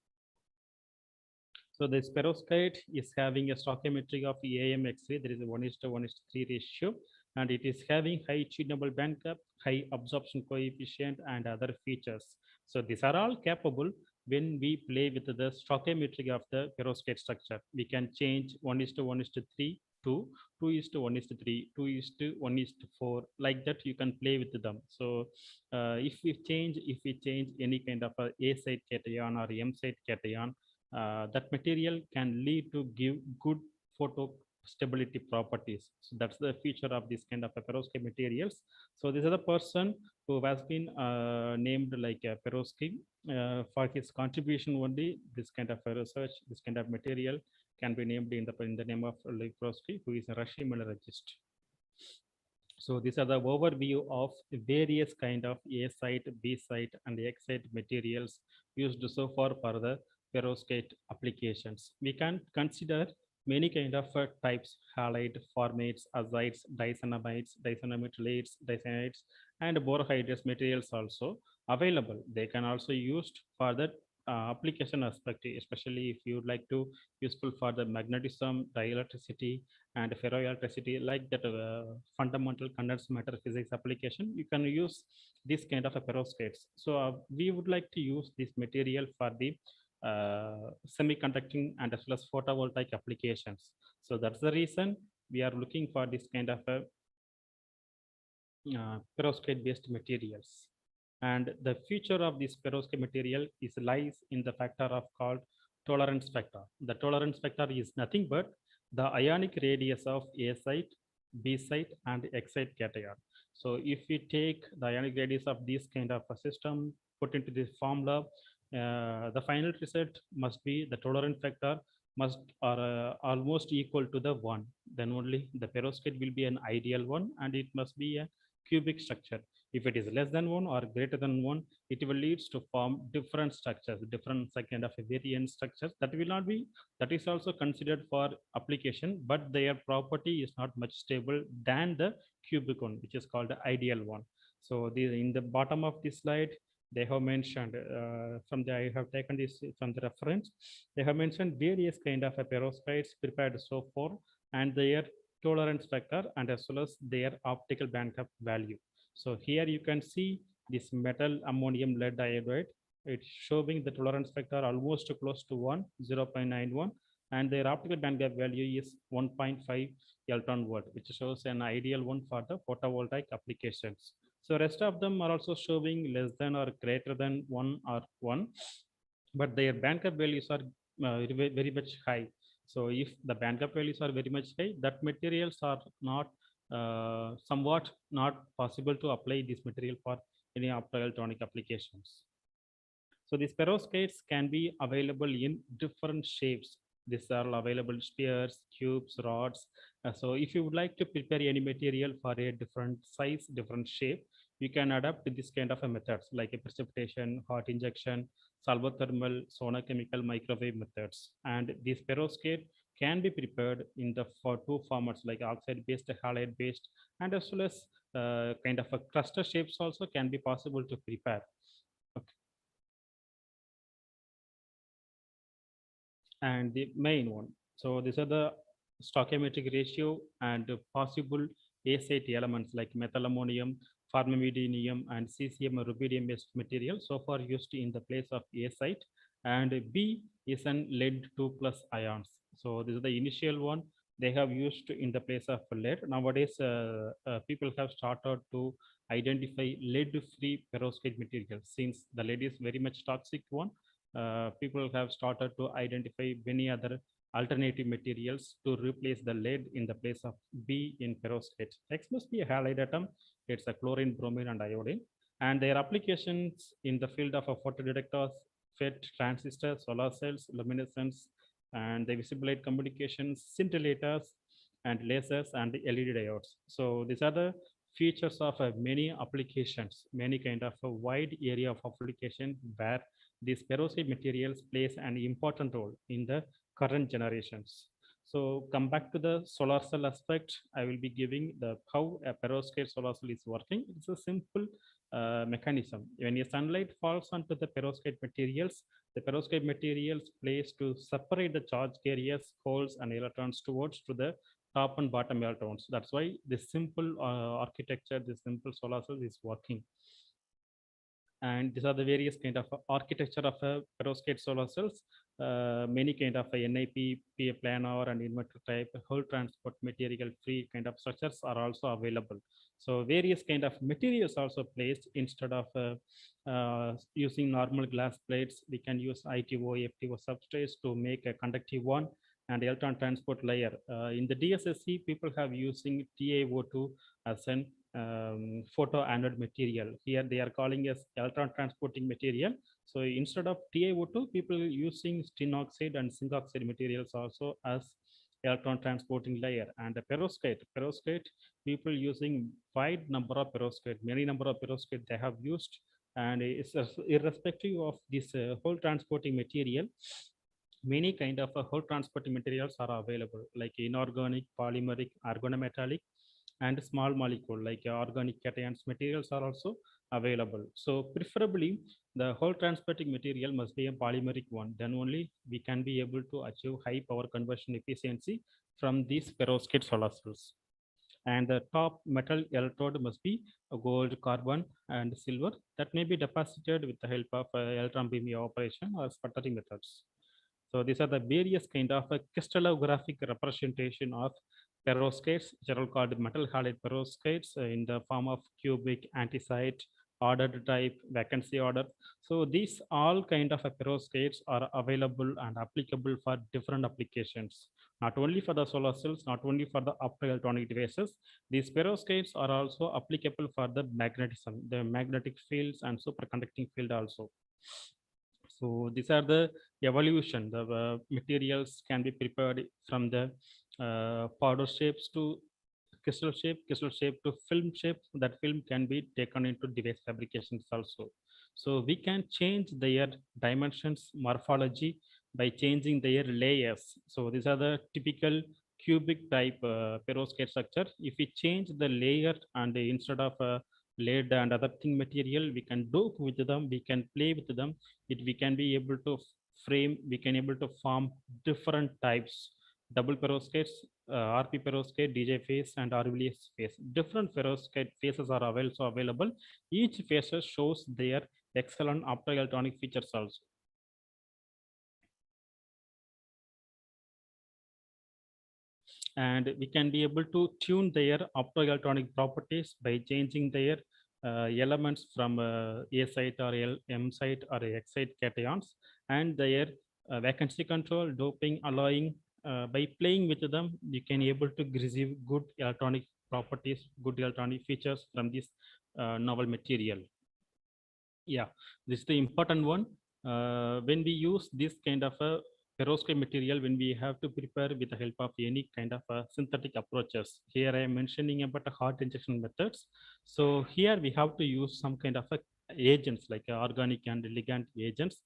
So this perovskite is having a stoichiometry of AMX3. There is a 1:1:3 ratio, and it is having high tunable band gap, high absorption coefficient, and other features. So these are all capable when we play with the stoichiometry of the perovskite structure. We can change 1:1:3 to 2:1:3, 2:1:4, like that. You can play with them. So if we change any kind of A site cation or M site cation, that material can lead to give good photo stability properties. So that's the feature of this kind of perovskite materials. So this is a person who has been named like Perovsky for his contribution only. This kind of research, this kind of material can be named in the name of Perovsky, who is a Russian mineralogist. So these are the overview of various kind of A site, B site, and X site materials used so far for the perovskite applications. We can consider many kind of types: halide, formates, azides, dicyanoamides, dicyanometalates, dicyanides, and borohydrous materials also. available. They can also used for the application aspect, especially if you would like to useful for the magnetism, dielectricity, and ferroelectricity, like that fundamental condensed matter physics application. You can use this kind of a perovskites. So we would like to use this material for the semiconducting and as well as photovoltaic applications. So that's the reason we are looking for this kind of a perovskite based materials. And the feature of this perovskite material is lies in the factor of called tolerance factor. The tolerance factor is nothing but the ionic radius of A site, B site, and X site cation. So if we take the ionic radius of this kind of a system, put into this formula, the final result must be the tolerance factor must or almost equal to the one. Then only the perovskite will be an ideal one, and it must be a cubic structure. If it is less than one or greater than one, it will leads to form different structures, different kind of variant structures. That will not be, that is also considered for application, but their property is not much stable than the cubic one, which is called the ideal one. So in the bottom of this slide, they have mentioned I have taken this from the reference. They have mentioned various kind of perovskites prepared so far and their tolerance factor and as well as their optical band gap value. So here you can see this metal ammonium lead iodide. It's showing the tolerance factor almost close to 1, 0.91, and their optical band gap value is 1.5 electron volt, which shows an ideal one for the photovoltaic applications. So rest of them are also showing less than or greater than 1 or 1, but their band gap values are very much high. So if the band gap values are very much high, that materials are not somewhat not possible to apply this material for any optoelectronic applications. So these perovskites can be available in different shapes. These are available spheres, cubes, rods. So if you would like to prepare any material for a different size, different shape, you can adapt to this kind of a methods like a precipitation, hot injection, salvothermal, sonochemical, microwave methods. And this perovskite can be prepared in the for two formats like oxide based, halide based, and as well as kind of a cluster shapes also can be possible to prepare. Okay. And the main one. So these are the stoichiometric ratio and possible A site elements like methylammonium, formamidinium, and cesium or rubidium based material so far used in the place of A site. And B is an lead 2 plus ions. So this is the initial one they have used in the place of lead. Nowadays, people have started to identify lead-free perovskite materials since the lead is very much toxic one. People have started to identify many other alternative materials to replace the lead in the place of B in perovskite. X must be a halide atom. It's a chlorine, bromine, and iodine. And their applications in the field of photodetectors, FET, transistors, solar cells, luminescence, and the visible light communications, scintillators, and lasers, and the LED diodes. So these are the features of many applications, many kind of a wide area of application where these perovskite materials plays an important role in the current generations. So come back to the solar cell aspect. I will be giving the how a perovskite solar cell is working. It's a simple mechanism. When a sunlight falls onto the perovskite materials, the perovskite materials place to separate the charge carriers, holes, and electrons towards to the top and bottom electrons. That's why this simple architecture, this simple solar cell is working. And these are the various kind of architecture of perovskite solar cells. Many kind of NIP, planar, and inverter type whole transport material free kind of structures are also available. So various kind of materials also placed instead of using normal glass plates. We can use ITO, FTO substrates to make a conductive one and electron transport layer. In the DSSC, people have using TiO2 as an photo anode material. Here they are calling as electron transporting material. So instead of TiO2, people using tin oxide and zinc oxide materials also as electron transporting layer. And the perovskite, people using wide number of perovskite, many number of perovskite they have used, and it's irrespective of this whole transporting material. Many kind of whole transporting materials are available like inorganic, polymeric, organometallic, and small molecule like organic cations materials are also available. So preferably the whole transporting material must be a polymeric one. Then only we can be able to achieve high power conversion efficiency from these perovskite solar cells. And the top metal electrode must be a gold, carbon, and silver that may be deposited with the help of electron beam evaporation or sputtering methods. So these are the various kind of crystallographic representation of perovskites, which are all called metal halide perovskites in the form of cubic, andesite, ordered type, vacancy order. So these all kind of perovskites are available and applicable for different applications, not only for the solar cells, not only for the optoelectronic devices. These perovskites are also applicable for the magnetism, the magnetic fields and superconducting field also. So these are the evolution. The materials can be prepared from the powder shapes to crystal shape to film shape. That film can be taken into device fabrications also. So we can change their dimensions, morphology by changing their layers. So these are the typical cubic type perovskite structure. If we change the layer and instead of lead and other thing material, we can do with them, we can play with them, we can be able to frame, we can able to form different types, double perovskites, RP perovskite, DJ phase, and RVS phase. Different perovskite phases are also available. Each phase shows their excellent optoelectronic features also. And we can be able to tune their optoelectronic properties by changing their elements from A site or M site or X site cations, and their vacancy control, doping, alloying. By playing with them, you can able to receive good electronic properties, good electronic features from this novel material. Yeah, this is the important one. When we use this kind of a perovskite material, when we have to prepare with the help of any kind of synthetic approaches. Here I am mentioning about hot injection methods. So here we have to use some kind of agents like organic and ligand agents.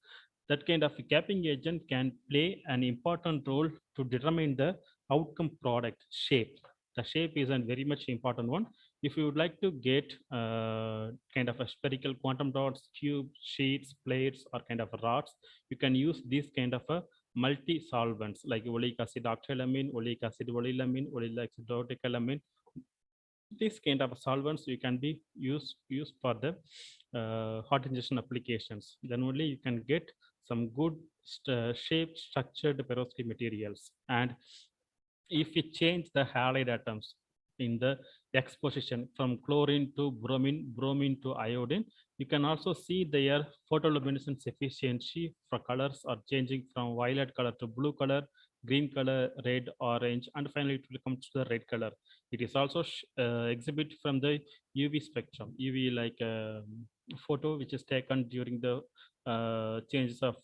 That kind of capping agent can play an important role to determine the outcome product shape. The shape is a very much important one. If you would like to get kind of a spherical quantum dots, cubes, sheets, plates, or kind of rods, you can use these kind of a multi-solvents like oleic acid octylamine, oleic acid oleamine, oleic acid dodecalamine. These kind of solvents you can be used for the hot injection applications. Then only you can get some good shaped structured perovskite materials. And if we change the halide atoms in the exposition from chlorine to bromine, bromine to iodine, you can also see their photoluminescence efficiency for colors are changing from violet color to blue color, green color, red, orange, and finally it will come to the red color. It is also exhibit from the UV spectrum, UV like photo which is taken during the changes of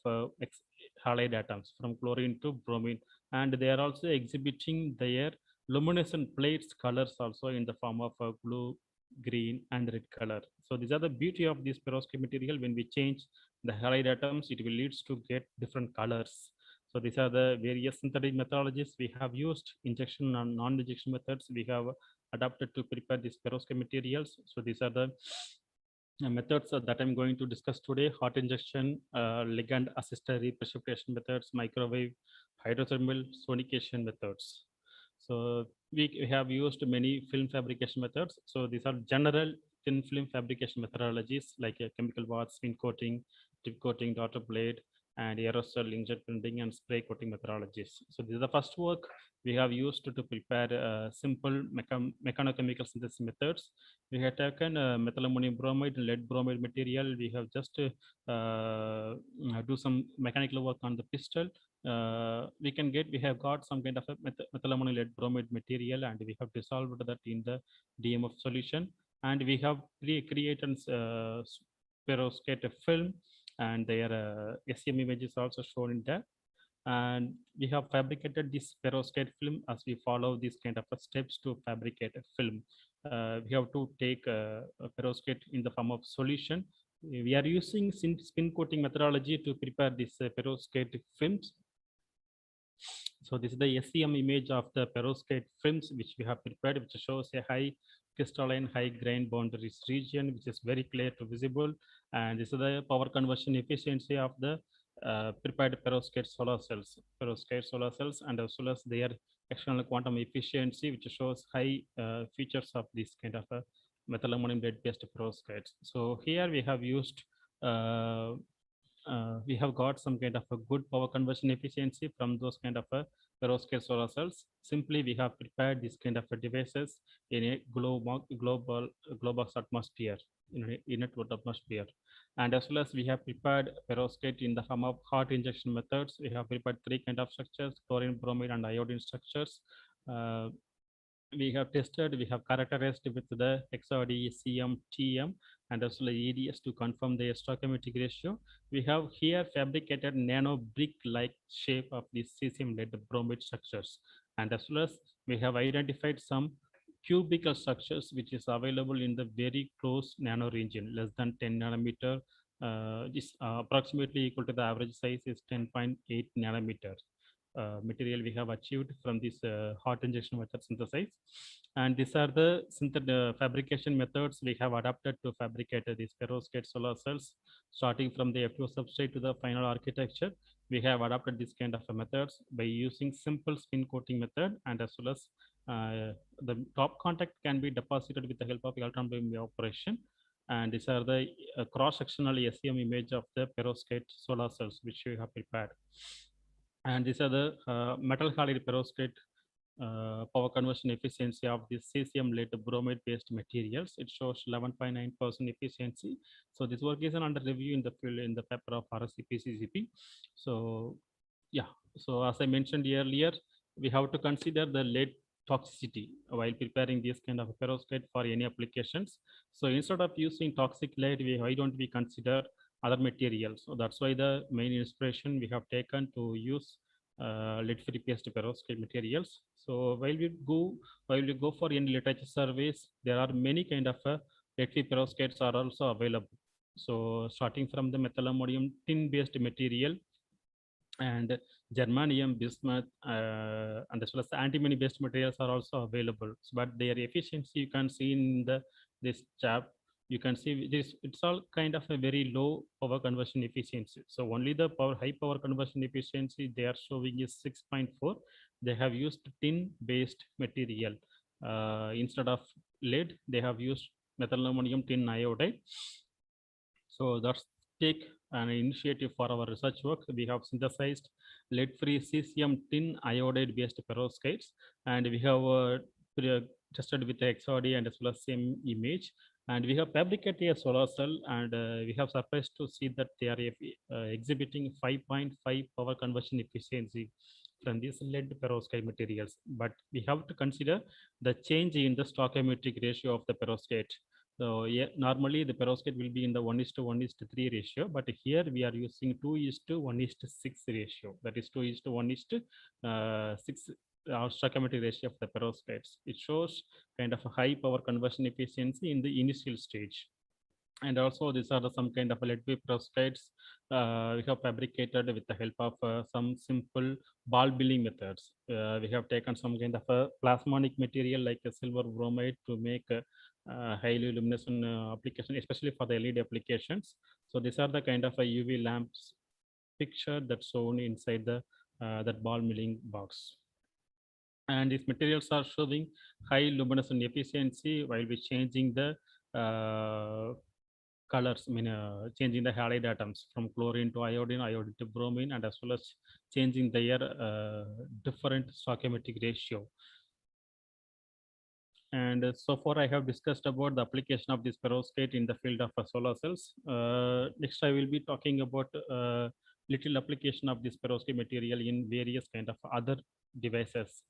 halide atoms from chlorine to bromine, and they are also exhibiting their luminescent plates colors also in the form of blue, green, and red color. So these are the beauty of this perovskite material. When we change the halide atoms, it will leads to get different colors. So these are the various synthetic methodologies we have used, injection and non-injection methods we have adapted to prepare these perovskite materials. So these are the methods that I'm going to discuss today: hot injection, ligand assisted reprecipitation methods, microwave, hydrothermal, sonication methods. So we have used many film fabrication methods. So these are general thin film fabrication methodologies like chemical bath, spin coating, tip coating, daughter blade, and aerosol inkjet printing and spray coating methodologies. So this is the first work we have used to prepare simple mechanochemical synthesis methods. We have taken methylammonium bromide and lead bromide material. We have just do some mechanical work on the pistol. We have got some kind of a methylammonium lead bromide material, and we have dissolved that in the DMF solution, and we have created perovskite film, and their SEM image is also shown in there. And we have fabricated this perovskite film as we follow these kind of steps to fabricate a film. We have to take a perovskite in the form of solution. We are using spin coating methodology to prepare this perovskite films. So this is the SEM image of the perovskite films which we have prepared, which shows a high crystalline, high grain boundaries region, which is very clear to visible. And this is the power conversion efficiency of the prepared perovskite solar cells, and as well as their external quantum efficiency, which shows high features of this kind of methyl ammonium lead-based perovskites. So here we have used we have got some kind of a good power conversion efficiency from those kind of perovskite solar cells. Simply, we have prepared this kind of devices in a global atmosphere, in a total atmosphere. And as well as we have prepared perovskite in the form of hot injection methods. We have prepared three kind of structures: chlorine, bromide, and iodine structures. We have tested, we have characterized with the XRD, CM, TM, and also the EDS to confirm the stoichiometric ratio. We have here fabricated nano brick-like shape of the cesium-lead bromide structures. And as well as we have identified some cubical structures which is available in the very close nano region, less than 10 nanometer. This approximately equal to the average size is 10.8 nanometer. Material we have achieved from this hot injection method synthesis. And these are the fabrication methods we have adapted to fabricate these perovskite solar cells, starting from the F2 substrate to the final architecture. We have adapted this kind of methods by using simple spin coating method, and as well as the top contact can be deposited with the help of electron beam operation. And these are the cross-sectional SEM image of the perovskite solar cells which we have prepared. And these are the metal halide perovskite power conversion efficiency of the cesium lead bromide based materials. It shows 11.9% efficiency. So this work is under review in the field in the paper of RSCP-CCP. So yeah, so as I mentioned earlier, we have to consider the lead toxicity while preparing this kind of perovskite for any applications. So instead of using toxic lead, why don't we consider other materials? So that's why the main inspiration we have taken to use lead-free paste perovskite materials. So while we go for any literature surveys, there are many kind of lead-free perovskites are also available. So starting from the methyl ammonium tin-based material and germanium, bismuth, and as well as antimony based materials are also available. But their efficiency you can see in this chart. You can see this, it's all kind of a very low power conversion efficiency. So only the high power conversion efficiency they are showing is 6.4. They have used tin based material instead of lead. They have used methyl ammonium tin iodide. So that's take an initiative for our research work. We have synthesized lead-free cesium tin iodide-based perovskites, and we have tested with the XRD and as well as same image. And we have fabricated a solar cell, and we have surprised to see that they are exhibiting 5.5 power conversion efficiency from these lead perovskite materials. But we have to consider the change in the stoichiometric ratio of the perovskite. So yeah, normally the perovskite will be in the 1:1:3 ratio, but here we are using 2:1:6 ratio. That is 2:1:6 stoichiometric ratio of the perovskites. It shows kind of a high power conversion efficiency in the initial stage. And also these are some kind of lead-free perovskites we have fabricated with the help of some simple ball milling methods. We have taken some kind of a plasmonic material like a silver bromide to make highly luminescent application, especially for the LED applications. So these are the kind of a UV lamps picture that's shown inside the that ball milling box. And these materials are showing high luminescent efficiency while we changing the colors, changing the halide atoms from chlorine to iodine, iodine to bromine, and as well as changing their different stoichiometric ratio. And so far I have discussed about the application of this perovskite in the field of solar cells. Next I will be talking about little application of this perovskite material in various kind of other devices.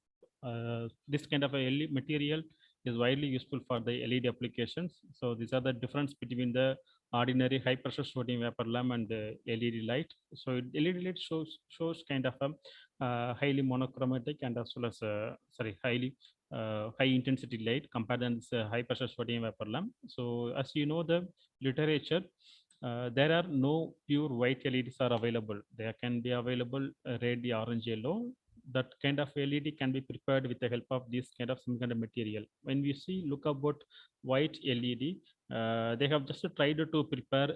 This kind of a material is widely useful for the LED applications. So these are the difference between the ordinary high pressure sodium vapor lamp and the LED light. So LED light shows kind of a highly monochromatic and as well as highly high intensity light compared to this high pressure sodium vapor lamp. So as you know the literature, there are no pure white LEDs are available. There can be available red, orange, yellow. that kind of LED can be prepared with the help of this kind of semiconductor material. When we look about white LED, they have just tried to prepare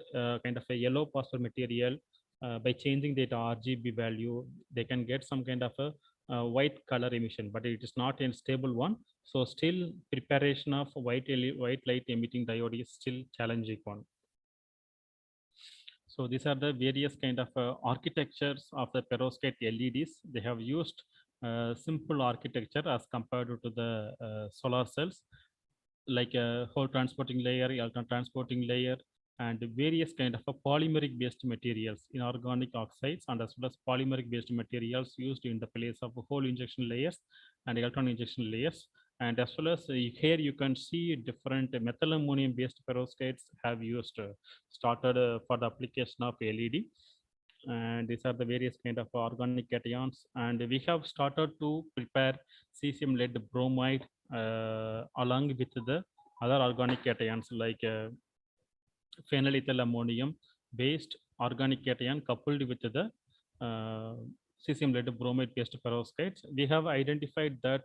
kind of a yellow phosphor material. By changing the RGB value, they can get some kind of a white color emission, but it is not a stable one. So still preparation of white light emitting diode is still challenging one. So these are the various kind of architectures of the perovskite LEDs. They have used simple architecture as compared to the solar cells, like a whole transporting layer, electron transporting layer, and various kind of a polymeric based materials, inorganic oxides, and as well as polymeric based materials used in the place of hole injection layers and electron injection layers. And as well as here you can see different methyl ammonium based perovskites have used started for the application of LED. And these are the various kind of organic cations, and we have started to prepare cesium lead bromide along with the other organic cations like phenylethyl ammonium based organic cation coupled with the cesium lead bromide based perovskites. We have identified that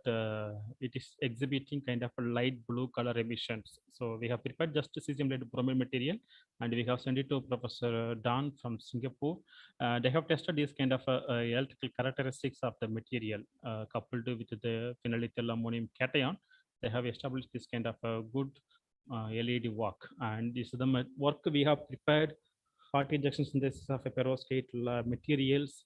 it is exhibiting kind of a light blue color emissions. So we have prepared just cesium lead bromide material, and we have sent it to Professor Dan from Singapore. They have tested this kind of electrical characteristics of the material coupled with the phenylethyl ammonium cation. They have established this kind of a good LED work, and this is the work we have prepared hot injection synthesis of a perovskite materials,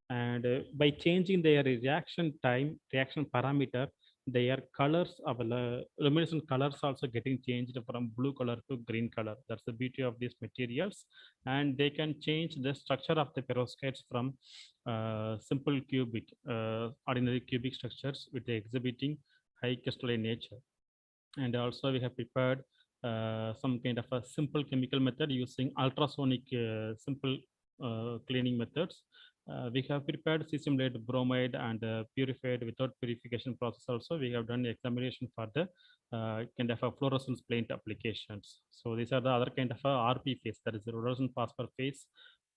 and by changing their reaction time, reaction parameter, their colors of luminescent colors also getting changed from blue color to green color. That's the beauty of these materials, and they can change the structure of the perovskites from simple cubic, ordinary cubic structures with the exhibiting high crystalline nature. And also we have prepared some kind of a simple chemical method using ultrasonic simple cleaning methods. We have prepared cesium lead bromide and purified without purification process. Also, we have done examination for the kind of a fluorescence paint applications. So these are the other kind of a RP phase, that is the rhodesium phosphor phase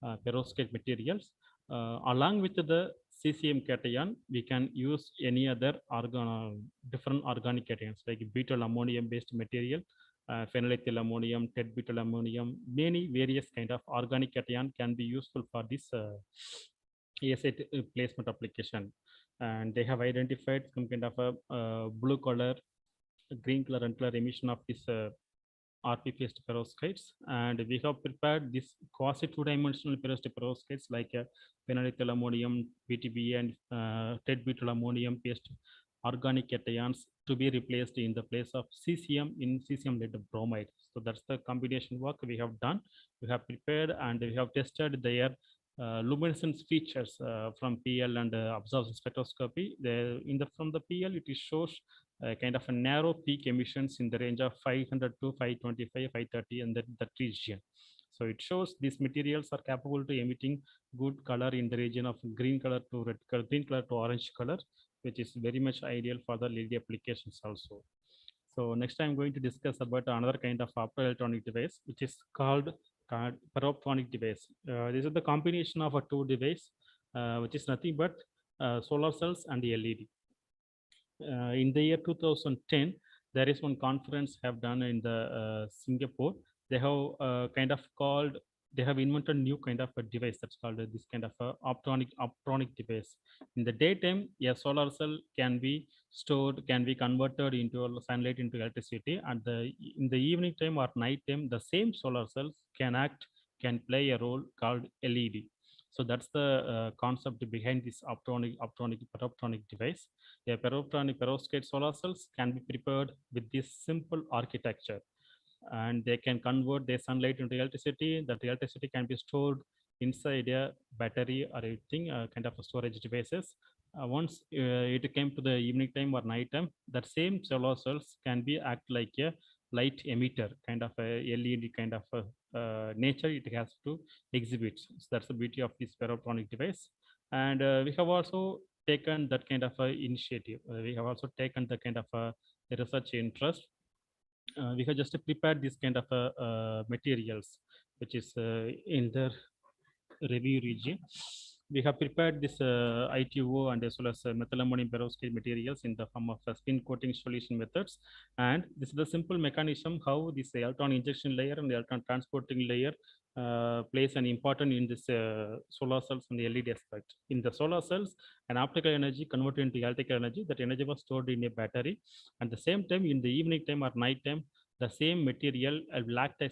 perovskite materials. Along with the cesium cation, we can use any other different organic cations like butyl ammonium based material, phenylethyl ammonium, butyl ammonium, many various kind of organic cation can be useful for this ASA placement application. And they have identified some kind of a blue color, green color, and color emission of this RP-based perovskites, and we have prepared this quasi two-dimensional perovskites like phenylethyl ammonium, PTB, and butyl ammonium based organic cations to be replaced in the place of cesium in cesium lead bromide. So that's the combination work we have done. We have prepared and we have tested their luminescence features from PL and absorption spectroscopy. From the PL, it shows kind of a narrow peak emissions in the range of 500 to 525, 530, and that region. So it shows these materials are capable to emitting good color in the region of green color to red color, green color to orange color, which is very much ideal for the LED applications also. So next I'm going to discuss about another kind of optoelectronic device, which is called Perovskite device. This is the combination of a two device, which is nothing but solar cells and LED. In the year 2010, there is one conference have done in the Singapore. They have kind of called, they have invented new kind of a device that's called this kind of a optronic device. In the daytime, a solar cell can be stored, can be converted into sunlight into electricity, and in the evening time or night time, the same solar cells can play a role called LED. So that's the concept behind this perovskite device. A perovskite solar cells can be prepared with this simple architecture, and they can convert their sunlight into electricity. That electricity can be stored inside a battery or anything, kind of a storage devices. Once it came to the evening time or night time, that same solar cells can be act like a light emitter, kind of a LED kind of a nature it has to exhibit. So that's the beauty of this perovskite device. And we have also taken that kind of a initiative. We have also taken the kind of a research interest. We have just prepared this kind of materials, which is in the review region. we have prepared this ITO and as well as methylammonium perovskite materials in the form of spin coating solution methods. And this is the simple mechanism how this electron injection layer and the electron transporting layer plays an important in this solar cells and the LED aspect. In the solar cells, an optical energy converted into electrical energy. That energy was stored in a battery. At the same time, in the evening time or night time, the same material will act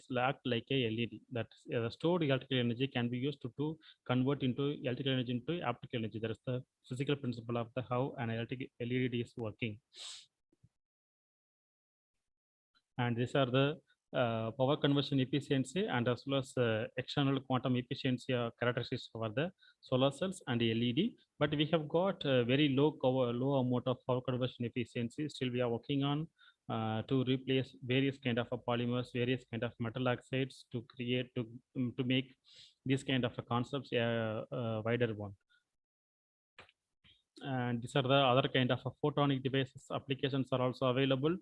like a LED. That stored electrical energy can be used to convert into electrical energy into optical energy. That is the physical principle of the how an electric LED is working. And these are the power conversion efficiency and as well as external quantum efficiency characteristics for the solar cells and the LED. But we have got very low amount of power conversion efficiency. Still, we are working on to replace various kind of polymers, various kind of metal oxides to create to make this kind of concepts a wider one. And these are the other kind of photonic devices applications are also available.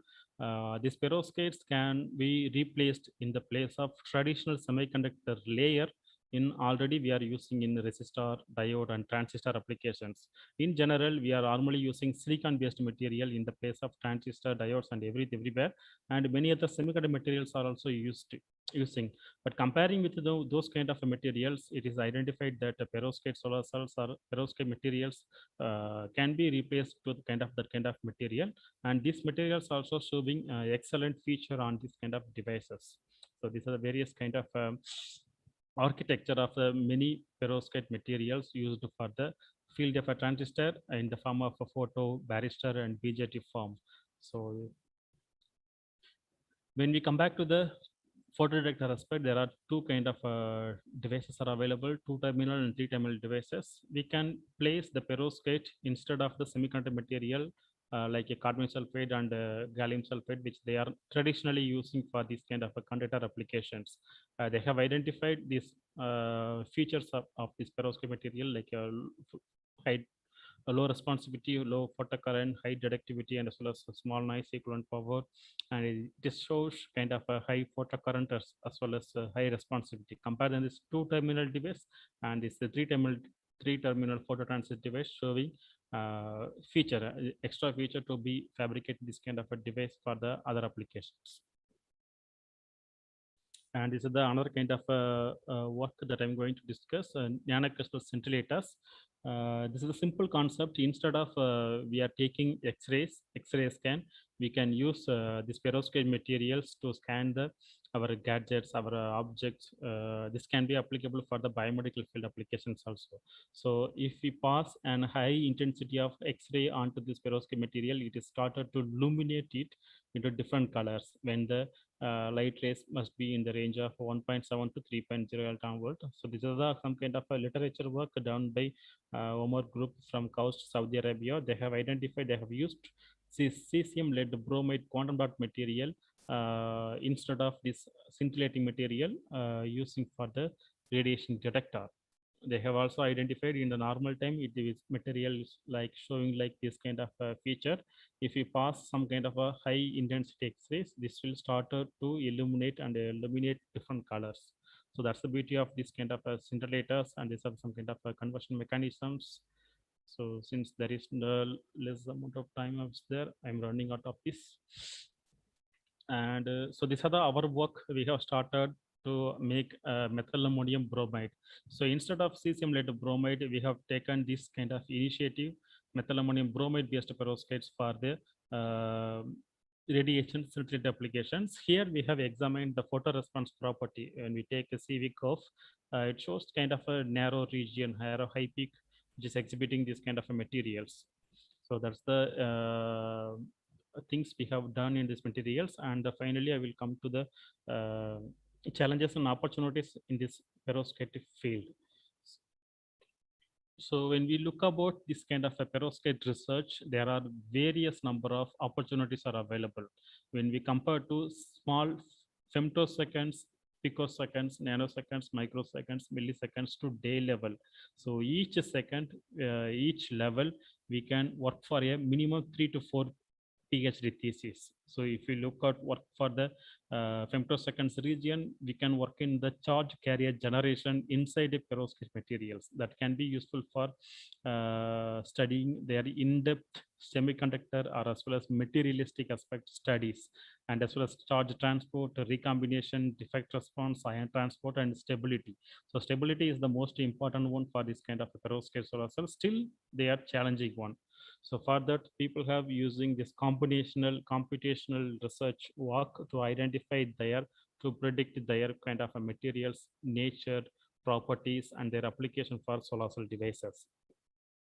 These perovskites can be replaced in the place of traditional semiconductor layer in already we are using in resistor, diode and transistor applications. In general, we are normally using silicon based material in the place of transistor, diodes and everywhere, and many other semiconductor materials are also using. But comparing with those kind of materials, it is identified that perovskite solar cells or perovskite materials can be replaced with that kind of material, and these materials also showing excellent feature on this kind of devices. So these are the various kind of architecture of many perovskite materials used for the field of a transistor in the form of a photo, baryster and BJT form. So when we come back to the photodetector aspect, there are two kind of devices are available, 2-terminal and 3-terminal devices. We can place the perovskite instead of the semiconductor material like a carbon sulfide and gallium sulfide, which they are traditionally using for this kind of conductor applications. They have identified these features of this perovskite material like high a low responsivity, low photocurrent, high directivity, and as well as a small noise equivalent power. And this shows kind of a high photocurrent as well as high responsivity. Compare this 2-terminal device and this 3-terminal phototransit device showing extra feature to be fabricated this kind of a device for the other applications. And this is the another kind of work that I'm going to discuss, nanocrystal scintillators. This is a simple concept. Instead of we are taking X-ray scan, we can use these perovskite materials to scan our gadgets, our objects. This can be applicable for the biomedical field applications also. So if we pass an high intensity of X-ray onto this perovskite material, it is started to illuminate it into different colors when the light rays must be in the range of 1.7 to 3.0 electron volt. So this is some kind of a literature work done by Omar group from Kaust, Saudi Arabia. They have identified, they have used cesium lead bromide quantum dot material instead of this scintillating material using for the radiation detector. They have also identified in the normal time it is material is like showing like this kind of feature. If we pass some kind of a high intensity X-rays, this will start to illuminate different colors. So that's the beauty of this kind of scintillators, and these are some kind of conversion mechanisms. So since there is no less amount of time there, I'm running out of this. And so these are our work we have started to make methylammonium bromide. So instead of cesium lead bromide, we have taken this kind of initiative, methylammonium bromide based perovskites for the radiation scintillator applications. Here we have examined the photo response property. When we take a CV curve, it shows kind of a narrow region, high peak, which is exhibiting this kind of materials. So that's the things we have done in these materials. And finally, I will come to the challenges and opportunities in this perovskite field. So when we look about this kind of a perovskite research, there are various number of opportunities are available. When we compare to small femtoseconds, picoseconds, nanoseconds, microseconds, milliseconds to day level. So each second, each level, we can work for a minimum 3 to 4 PhD thesis. So if you look at work for the femtoseconds region, we can work in the charge carrier generation inside the perovskite materials that can be useful for studying their in-depth semiconductor or as well as materialistic aspect studies, and as well as charge transport, recombination, defect response, ion transport, and stability. So stability is the most important one for this kind of perovskite solar cell. Still, they are challenging one. So for that, people have using this computational research work to identify their, to predict their kind of a materials, nature, properties, and their application for solar cell devices.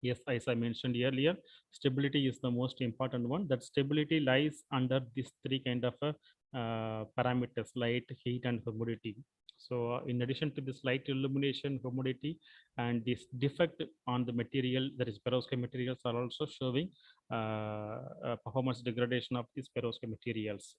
Yes, as I mentioned earlier, stability is the most important one. That stability lies under these three kind of parameters: light, heat, and humidity. So in addition to this light, illumination, humidity, and this defect on the material, that is perovskite materials, are also showing performance degradation of these perovskite materials.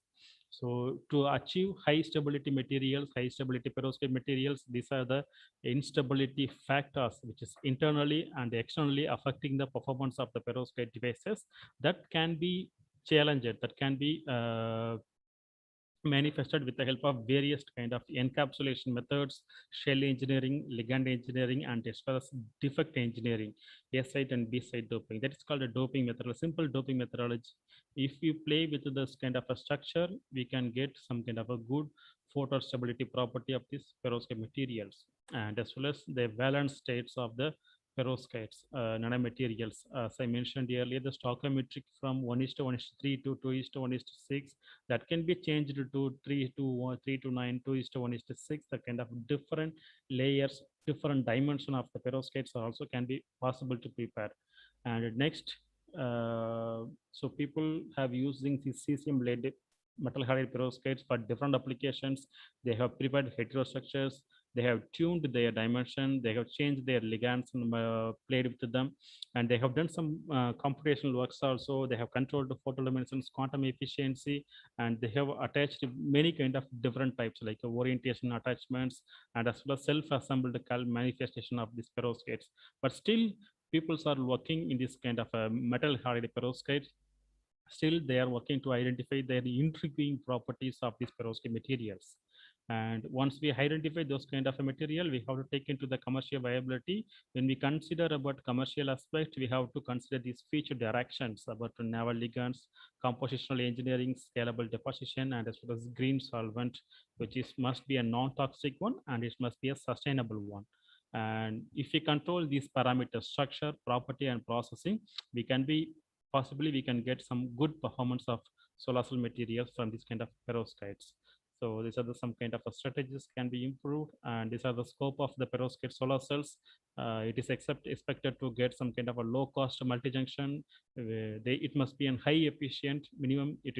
So to achieve high stability materials, high stability perovskite materials, these are the instability factors which is internally and externally affecting the performance of the perovskite devices that can be challenged, that can be manifested with the help of various kind of encapsulation methods, shell engineering, ligand engineering, and as well as defect engineering, S site and B site doping. That is called a doping method, a simple doping methodology. If we play with this kind of a structure, we can get some kind of a good photo stability property of these perovskite materials, and as well as the valence states of the perovskites, nanomaterials. As I mentioned earlier, the stoichiometric from 1:1:3 to 2:1:6, that can be changed to 3:1, 3:9, 2:1:6. The kind of different layers, different dimension of the perovskites also can be possible to prepare. And next, so people have using the cesium lead metal halide perovskites for different applications. They have prepared heterostructures, they have tuned their dimension, they have changed their ligands and played with them, and they have done some computational works also. They have controlled the photoluminescence, quantum efficiency, and they have attached many kind of different types like orientation attachments, and as well as self-assembled manifestation of these perovskites. But still, people are working in this kind of metal halide perovskites. Still, they are working to identify the intriguing properties of these perovskite materials. And once we identify those kind of a material, we have to take into the commercial viability. When we consider about commercial aspect, we have to consider these feature directions about naval ligands, compositional engineering, scalable deposition, and as well as green solvent, which is must be a non-toxic one, and it must be a sustainable one. And if we control these parameters, structure, property, and processing, we can be possibly we can get some good performance of solar cell materials from this kind of perovskites. So these are some kind of strategies can be improved, and these are the scope of the perovskite solar cells. It is expected to get some kind of a low cost multi-junction. It must be an high efficient minimum. It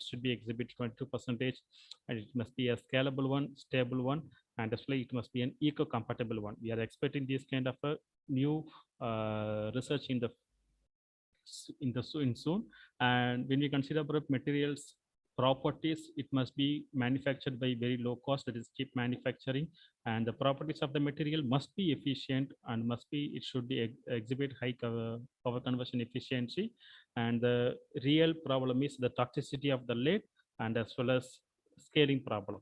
should be exhibit 22%, and it must be a scalable one, stable one, and especially it must be an eco-compatible one. We are expecting this kind of a new research in soon. And when we consider about materials properties, it must be manufactured by very low cost, that is cheap manufacturing, and the properties of the material must be efficient and it should be exhibit high power conversion efficiency. And the real problem is the toxicity of the lead, and as well as scaling problem.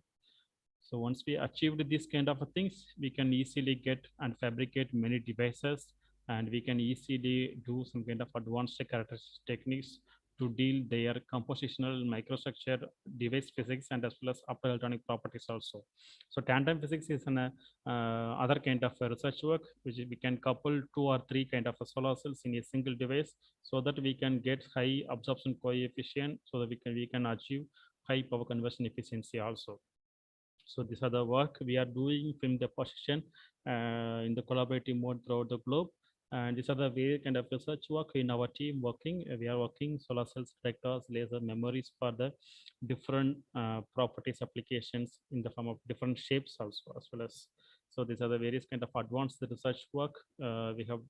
So once we achieved these kind of things, we can easily get and fabricate many devices, and we can easily do some kind of advanced characteristic techniques to deal their compositional microstructure, device physics, and as well as optoelectronic properties also. So tandem physics is an other kind of research work, which we can couple 2 or 3 kind of solar cells in a single device, so that we can get high absorption coefficient, so that we can achieve high power conversion efficiency also. So these are the work we are doing from the position in the collaborative mode throughout the globe. And these are the way kind of research work in our team working. We are working solar cells, detectors, laser memories for the different properties applications in the form of different shapes also, as well as. So these are the various kind of advanced research work we have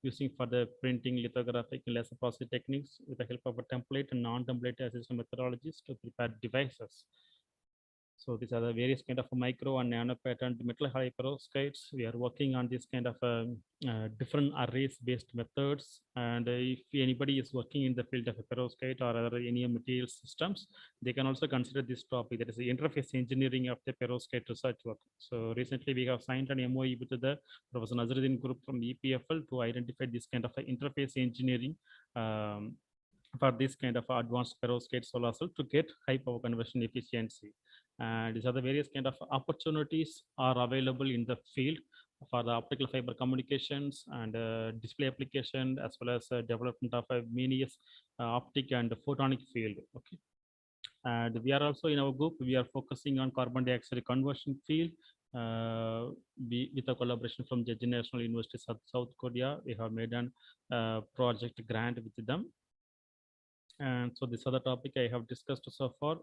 using for the printing, lithographic, laser processing techniques with the help of a template and non-template assisted methodologies to prepare devices. So these are the various kind of micro and nano patterned metal halide perovskites. We are working on this kind of different arrays based methods. And if anybody is working in the field of perovskite or other any material systems, they can also consider this topic, that is the interface engineering of the perovskite research work. So recently we have signed an MOU with the Professor Nazruddin group from EPFL to identify this kind of interface engineering for this kind of advanced perovskite solar cell to get high power conversion efficiency. And these are the various kind of opportunities are available in the field for the optical fiber communications and display application, as well as development of a various optic and photonic field. Okay. And we are also in our group, we are focusing on carbon dioxide conversion field. With a collaboration from Jeju National University of South Korea, we have made an project grant with them. And so this other topic I have discussed so far,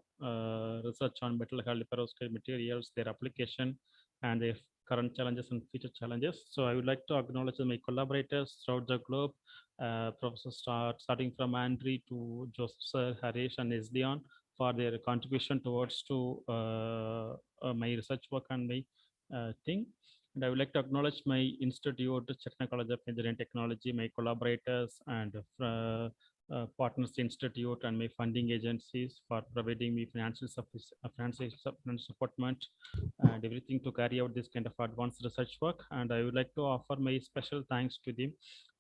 research on metal halide perovskite materials, their application, and their current challenges and future challenges. So I would like to acknowledge my collaborators throughout the globe, Professor starting from Andre to Joseph Sir, Harish, and Esdion, for their contribution towards to my research work and my thing. And I would like to acknowledge my institute, Chennai College of Engineering and Technology, my collaborators and Partners Institute, and my funding agencies for providing me financial support and everything to carry out this kind of advanced research work. And I would like to offer my special thanks to the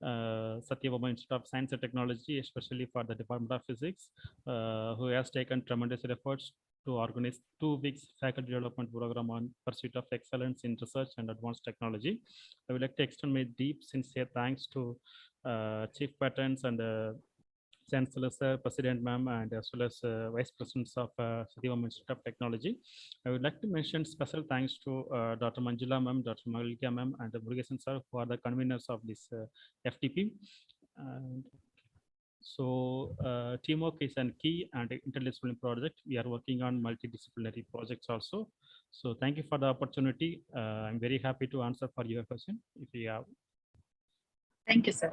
Satyabama Institute of Science and Technology, especially for the Department of Physics, who has taken tremendous efforts to organize 2 weeks faculty development program on pursuit of excellence in research and advanced technology. I would like to extend my deep, sincere thanks to Chief Patrons and Chancellor Sir, President Ma'am, and as well as Vice Presidents of Satyabama Institute of Technology. I would like to mention special thanks to Dr. Manjula Ma'am, Dr. Malika Ma'am, and Murugesan Sir, who are the conveners of this FTP. And so teamwork is a key and interdisciplinary project. We are working on multidisciplinary projects also. So thank you for the opportunity. I'm very happy to answer for your question if you have. Thank you, sir.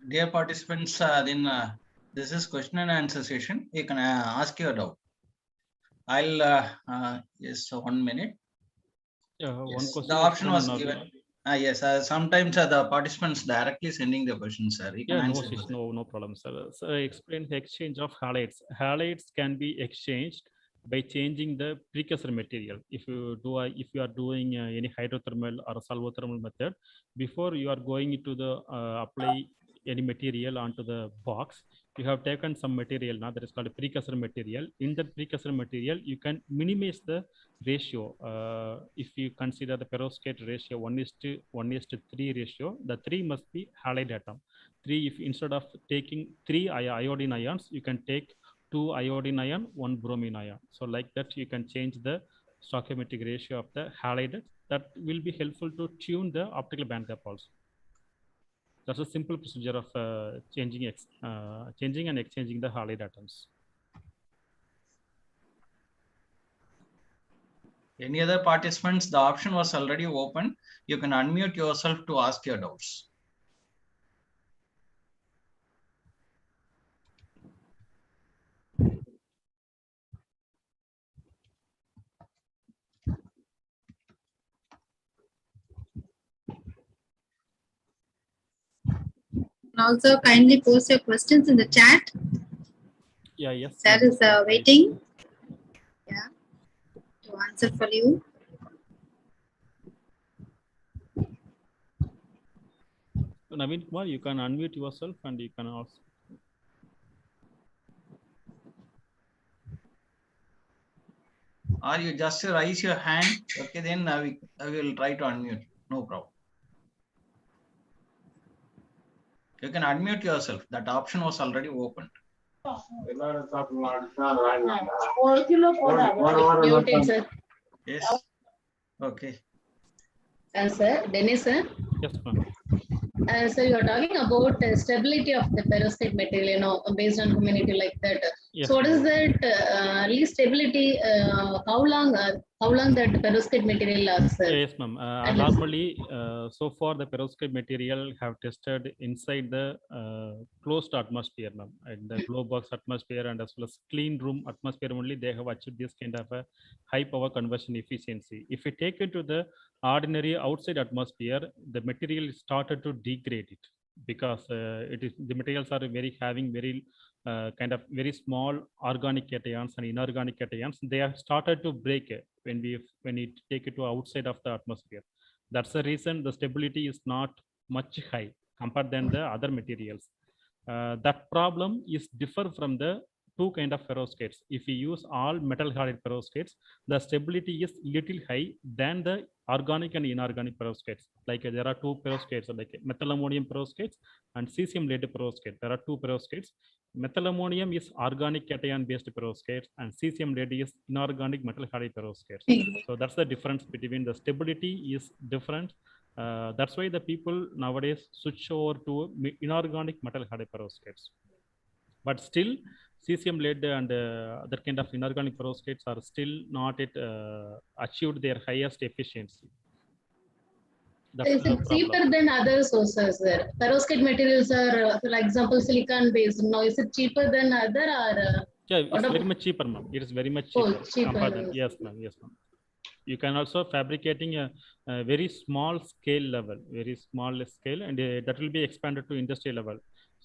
Dear participants, this is question and answer session. You can ask your doubt. I'll yes, 1 minute. Yes, one question. The option was given. Yes, sometimes the participants directly sending the questions, sir. You can answer. No problem, sir. So I explain the exchange of halides. Halides can be exchanged by changing the precursor material. If you are doing any hydrothermal or salvothermal method, before you are going into the apply any material onto the box, you have taken some material now that is called a precursor material. In the precursor material, you can minimize the ratio. If you consider the perovskite ratio 1:3 ratio, the 3 must be halide atom. 3, if instead of taking 3 iodine ions, you can take 2 iodine ion, 1 bromine ion. So like that, you can change the stoichiometric ratio of the halide. That will be helpful to tune the optical band gap also. That's a simple procedure of changing and exchanging the halide atoms. Any other participants? The option was already open. You can unmute yourself to ask your doubts. Also, kindly post your questions in the chat. Yeah, yes. That is waiting. Yeah, to answer for you. Naveen Kumar, you can unmute yourself and you can also. Or you just raise your hand. Okay, then I will try to unmute. No problem. You can unmute yourself. That option was already opened. Muted, sir. Yes. Okay. Sir, Dennis, sir. Yes, ma'am. So you are talking about stability of the perovskite material, based on community like that. Yes, So what ma'am. is that least stability? How long that perovskite material lasts? Yes, ma'am. At least. Normally, so far the perovskite material have tested inside the closed atmosphere, ma'am, and the glow box atmosphere and as well as clean room atmosphere only they have achieved this kind of a high power conversion efficiency. If we take it to the ordinary outside atmosphere, the material started to degrade it because it is the materials are very having very kind of very small organic cations and inorganic cations. They have started to break when we take it to outside of the atmosphere. That's the reason the stability is not much high compared than the other materials. That problem is differ from the two kind of perovskites. If we use all metal halide perovskites, the stability is little high than the organic and inorganic perovskites. Like there are two perovskites, like methylammonium perovskites and cesium lead perovskite. There are two perovskites. Methylammonium is organic cation based perovskites and cesium lead is inorganic metal halide perovskites. So that's the difference between the stability is different. That's why the people nowadays switch over to inorganic metal halide perovskites. But still, cesium lead and other kind of inorganic perovskites are still not yet achieved their highest efficiency. That's Is the it cheaper problem. than other sources? Perovskite materials are, for example, silicon based. Now, is it cheaper than other or? Yeah, it's What very about- much cheaper, ma'am. It is very much Oh, cheaper. cheaper. Compared than, yes, ma'am. Yes, ma'am. You can also fabricating a very small scale level, very small scale, and that will be expanded to industry level.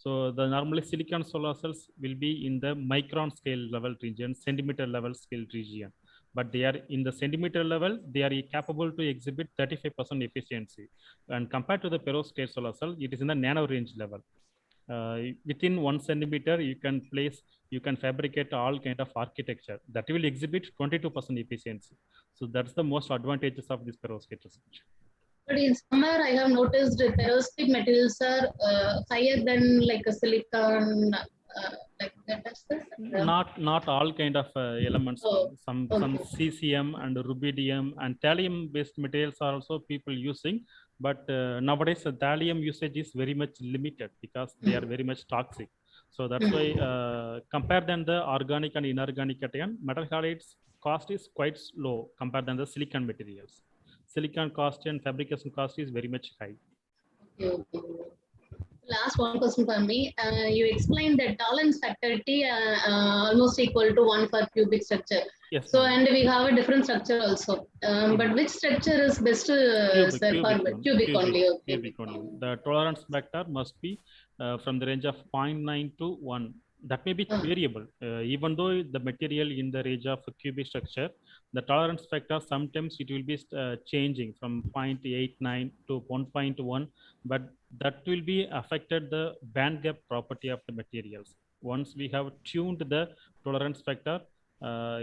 So the normally silicon solar cells will be in the micron scale level region, centimeter level scale region. But they are in the centimeter level, they are capable to exhibit 35% efficiency. And compared to the perovskite solar cell, it is in the nano range level. Within 1 centimeter, you can fabricate all kind of architecture that will exhibit 22% efficiency. So that's the most advantages of this perovskite research. But in summer, I have noticed the perovskite materials are higher than like a silicon, like that. Not all kind of elements. Oh, Some okay. cesium and rubidium and thallium based materials are also people using. But nowadays, the thallium usage is very much limited because they are very much toxic. So that's why compared than the organic and inorganic cation, metal halides cost is quite low compared than the silicon materials. Silicon cost and fabrication cost is very much high. Okay. Last one question for me. You explained that tolerance factor T almost equal to 1 for cubic structure. Yes. So, and we have a different structure also. But which structure is best cubic only? Okay. Cubic only. The tolerance factor must be from the range of 0.9 to 1. That may be variable. Even though the material in the range of a cubic structure, the tolerance factor sometimes it will be changing from 0.89 to 1.1, but that will be affected the band gap property of the materials. Once we have tuned the tolerance factor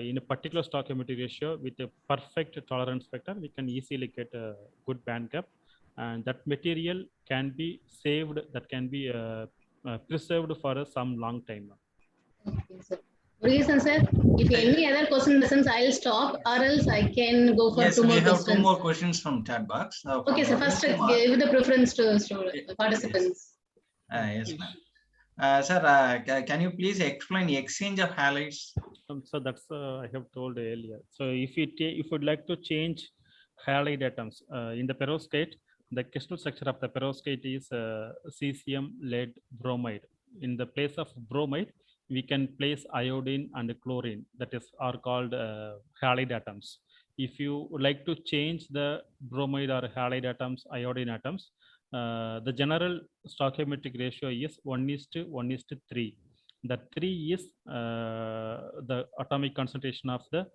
in a particular stoichiometry ratio with a perfect tolerance factor, we can easily get a good band gap, and that material can be saved, that can be preserved for some long time. Okay, sir. Reason, sir. If any other question lessons, I'll stop, or else I can go for Yes, two more we have questions. two more questions from chat box. Okay, so first give the preference to participants. Yes, ma'am. Sir, can you please explain the exchange of halides? So that's I have told earlier. So if you would like to change halide atoms in the perovskite, the crystal structure of the perovskite is cesium, lead, bromide. In the place of bromide, we can place iodine and chlorine, that is are called halide atoms. If you would like to change the bromide or halide atoms, iodine atoms, the general stoichiometric ratio is 1:1:3. The 3 is the atomic concentration of the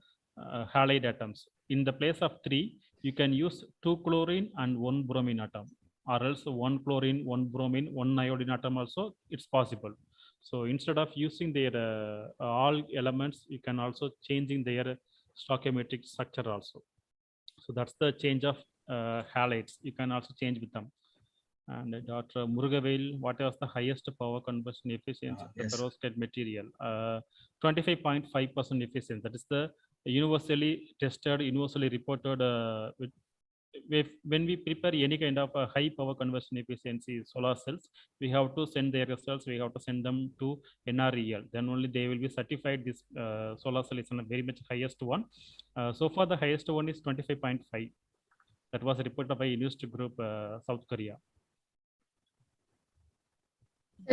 halide atoms. In the place of 3, you can use 2 chlorine and 1 bromine atom, or else 1 chlorine, 1 bromine, 1 iodine atom also, it's possible. So instead of using their all elements, you can also changing their stoichiometric structure also. So that's the change of halides. You can also change with them. And Dr. Murugavel, what was the highest power conversion efficiency of the perovskite material? 25.5% efficiency. That is the universally tested, universally reported with when we prepare any kind of a high power conversion efficiency solar cells, we have to send their results, we have to send them to NREL, then only they will be certified this solar cell is a very much highest one. So far the highest one is 25.5, that was reported by University Group, South Korea.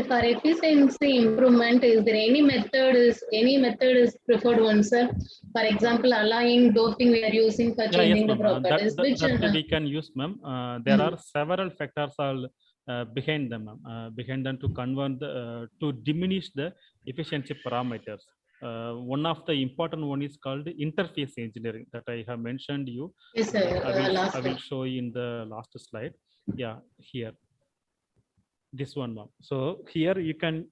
For efficiency improvement, is there any method is preferred one, sir? For example, alloying, doping we are using for changing the properties. That we can use, ma'am. There are several factors behind them, behind them to convert to diminish the efficiency parameters. One of the important one is called interface engineering that I have mentioned you. Yes, sir. I will show you in the last slide. Yeah, here. This one, ma'am. So here you can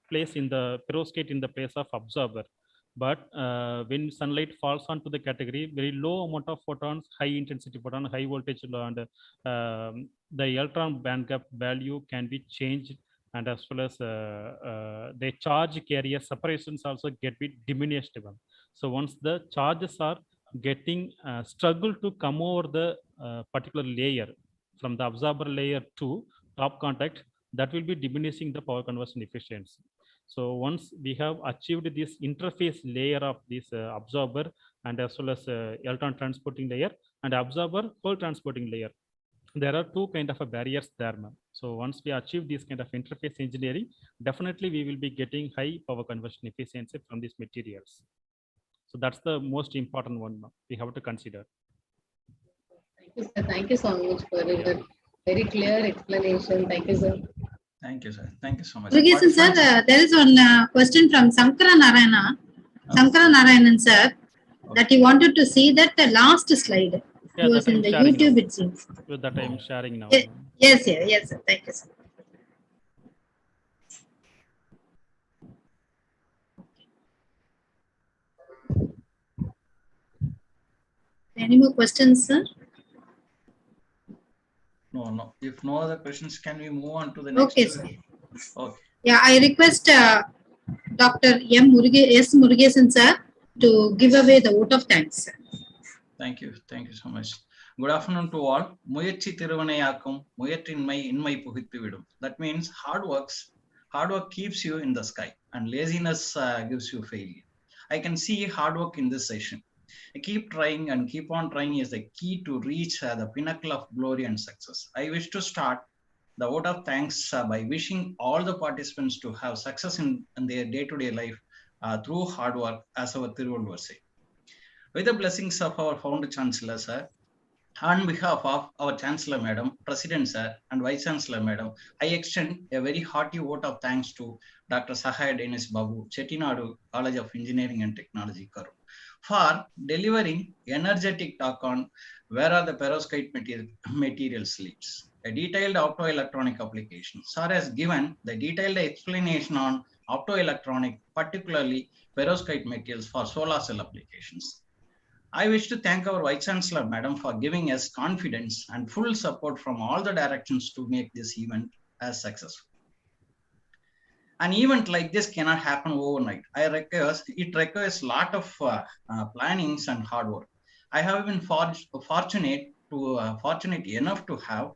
place in the perovskite in the place of absorber, but when sunlight falls onto the category, very low amount of photons, high intensity photon, high voltage, and the electron band gap value can be changed, and as well as the charge carrier separations also get bit diminished, ma'am. So once the charges are getting struggle to come over the particular layer from the absorber layer to top contact, that will be diminishing the power conversion efficiency. So once we have achieved this interface layer of this absorber and as well as electron transporting layer and absorber hole transporting layer, there are two kind of barriers there, ma'am. So once we achieve this kind of interface engineering, definitely we will be getting high power conversion efficiency from these materials. So that's the most important one, ma'am, we have to consider. Thank you, sir. Thank you so much for your very clear explanation. Thank you, sir. Thank you, sir. Thank you so much. Murugesan sir, there is one question from Sankara Narayanan sir, that he wanted to see that the last slide. Yeah, It was in the YouTube, now. it seems. That I am sharing now. Yes, sir. Yes, sir. Thank you, sir. Any more questions, sir? No. If no other questions, can we move on to the next? Okay, sir. Okay. Yeah, I request Dr. S. Murugesan sir to give away the vote of thanks, sir. Thank you so much. Good afternoon to all. முயற்சி திருவினையாக்கும், முயற்றின்மை இன்மை புகுத்திவிடும். That means hard work keeps you in the sky, and laziness gives you failure. I can see hard work in this session. Keep trying and keep on trying is the key to reach the pinnacle of glory and success. I wish to start the vote of thanks by wishing all the participants to have success in their day-to-day life through hard work, as our Tiruvallur said. With the blessings of our founder Chancellor, sir, on behalf of our Chancellor Madam, President Sir, and Vice Chancellor Madam, I extend a very hearty vote of thanks to Dr. Sahai Dennis Babu, Chettinadu College of Engineering and Technology, Karur, for delivering energetic talk on where are the perovskite material sleeps, a detailed optoelectronic application. Sir has given the detailed explanation on optoelectronic, particularly perovskite materials for solar cell applications. I wish to thank our Vice Chancellor Madam for giving us confidence and full support from all the directions to make this event as successful. An event like this cannot happen overnight. It requires a lot of plannings and hard work. I have been fortunate enough to have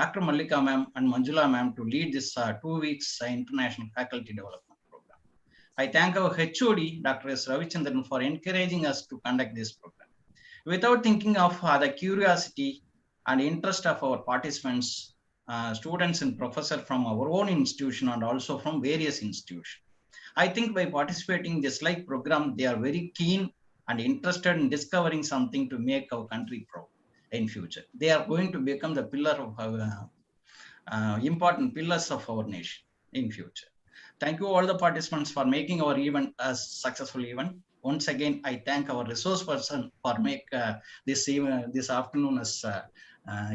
Dr. Mallika ma'am and Manjula ma'am to lead this 2 weeks international faculty development program. I thank our HOD, Dr. S. Ravichandran, for encouraging us to conduct this program. Without thinking of the curiosity and interest of our participants, students and professors from our own institution and also from various institutions. I think by participating in this like program, they are very keen and interested in discovering something to make our country proud in future. They are going to become the pillar of our important pillars of our nation in future. Thank you all the participants for making our event a successful event. Once again, I thank our resource person for make this afternoon as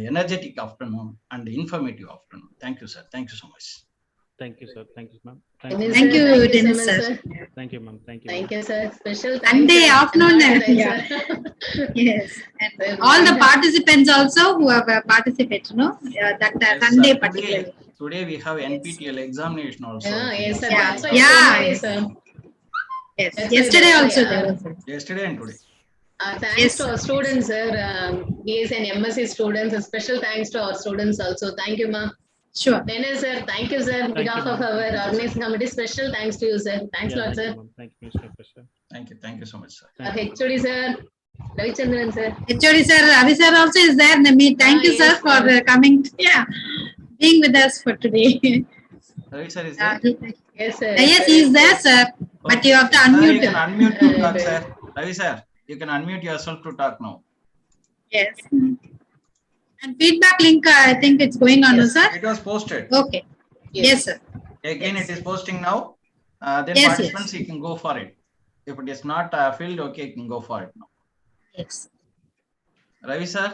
energetic afternoon and informative afternoon. Thank you, sir. Thank you so much. Thank you, sir. Thank you, ma'am. Thank you, Dennis sir. Thank you, ma'am. Thank you. Thank you, sir. Special Sunday afternoon. Yeah. Yes. And all the participants also who have participated, no? That Yes, Sunday sir. particularly. Today we have NPTEL examination also. Yes, sir. Yeah. That's why Yeah. today, sir. Yes. That's Yesterday why also they there are- was. Yesterday and today. Thanks Yes, to our students, sir. BS and MSc students. A special thanks to our students also. Thank you, ma'am. sure. Dennis, sir. Thank you, sir. On Thank behalf you, of ma'am. our Thank you. organizing committee, special thanks to you, sir. Thanks a Yeah, lot, thank you, sir. ma'am. Thank you, Mr. Prasad. Thank you so much, sir. Our Thank you. HOD, sir. Ravichandran, sir. HOD sir, Ravi sir also is there in the meet. Thank you, sir, Yes, for sir. coming. Yeah, being with us for today. Ravi sir is Uh, there? Yes, sir. yes, he is there, sir. But you have to Sir, you unmute. can unmute to talk, Uh, sir. Ravi sir, you can unmute yourself to talk now. Yes. And feedback link, I think it's going on, no, Yes. sir? It was posted. Okay. Yes, sir. Again, Yes. it is posting now. Then Yes, participants, yes. you can go for it. If it is not filled, okay, you can go for it now. Yes. Ravi sir,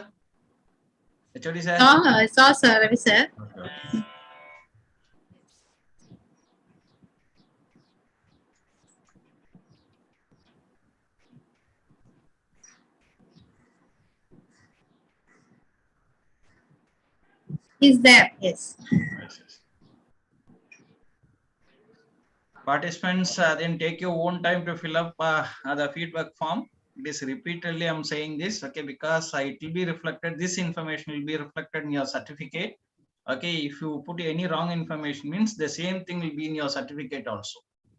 HOD sir. I saw, sir, Ravi sir. Okay. He's there, yes. Yes. Participants, then take your own time to fill up the feedback form. It is repeatedly I'm saying this, okay, because it will be reflected, this information will be reflected in your certificate. Okay, if you put any wrong information, means the same thing will be in your certificate also.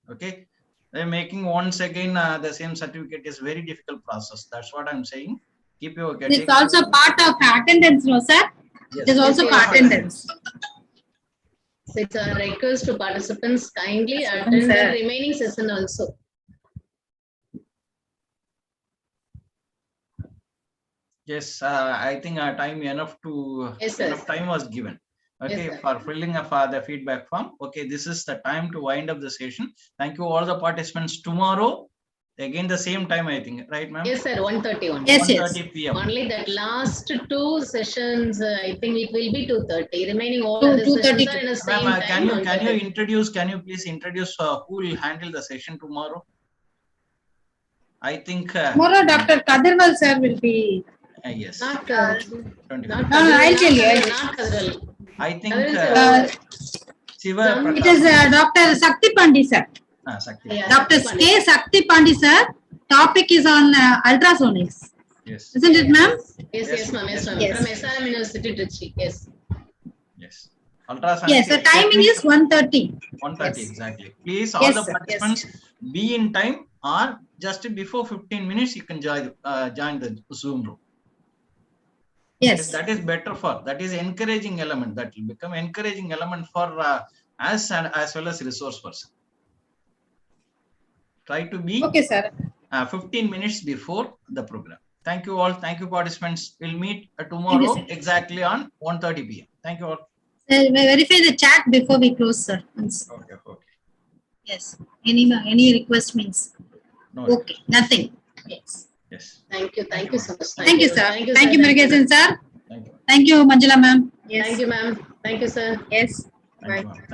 Okay, then making once again the same certificate is very difficult process. That's what I'm saying. Keep your It's also part of attendance, no, sir? Yes. It is also Yes, for yes, attendance. So it's a request to participants kindly Yes, attend the sir. remaining session also. Yes, I think time enough to Yes, sir. enough time was given. Okay, Yes, sir. for filling up the feedback form. Okay, this is the time to wind up the session. Thank you all the participants. Tomorrow, again the same time, I think, right, ma'am? Yes, sir. 1:30. Yes, yes. 1:30 p.m. Only that last two sessions, I think it will be 2:30. Remaining all 2, other sessions 2:32. are in the same Ma'am, time. can you please introduce who will handle the session tomorrow? I think Tomorrow, Dr. Kadirwal, sir, will be. yes. Not, 20. not No, I'll tell you. Not Kadral. I think Shiva It It is Dr. Sakti Pandi, sir. Sakti. Yeah. Dr. Sakti Pandi. K. Sakti Pandi, sir. Topic is on ultrasonics. Yes. Isn't it, ma'am? Yes, ma'am. Yes, ma'am. Yes. From SRM University, Trichy. Yes. Yes. Ultrasonic. Yes, the timing is 1:30. 1:30 Yes. exactly. Please, all Yes, the sir. participants be in time, or just before 15 minutes you can join the Zoom room. Yes. That is better for, that is encouraging element, that will become encouraging element for us and as well as resource person. Try to be Okay, sir. 15 minutes before the program. Thank you all. Thank you, participants. We'll meet tomorrow sir. exactly on 1:30 p.m. Thank you all. Verify the chat before we close, sir. Once. Okay. Yes. Any request means. No. Okay. Nothing. Yes. Yes. Thank you. Thank you so much. Thank you, sir. Thank you, Thank you, Murugesan, sir. Thank you. Thank you, Manjula, ma'am. Yes. Thank you, ma'am. Thank you, sir. Yes. Thank you, ma'am.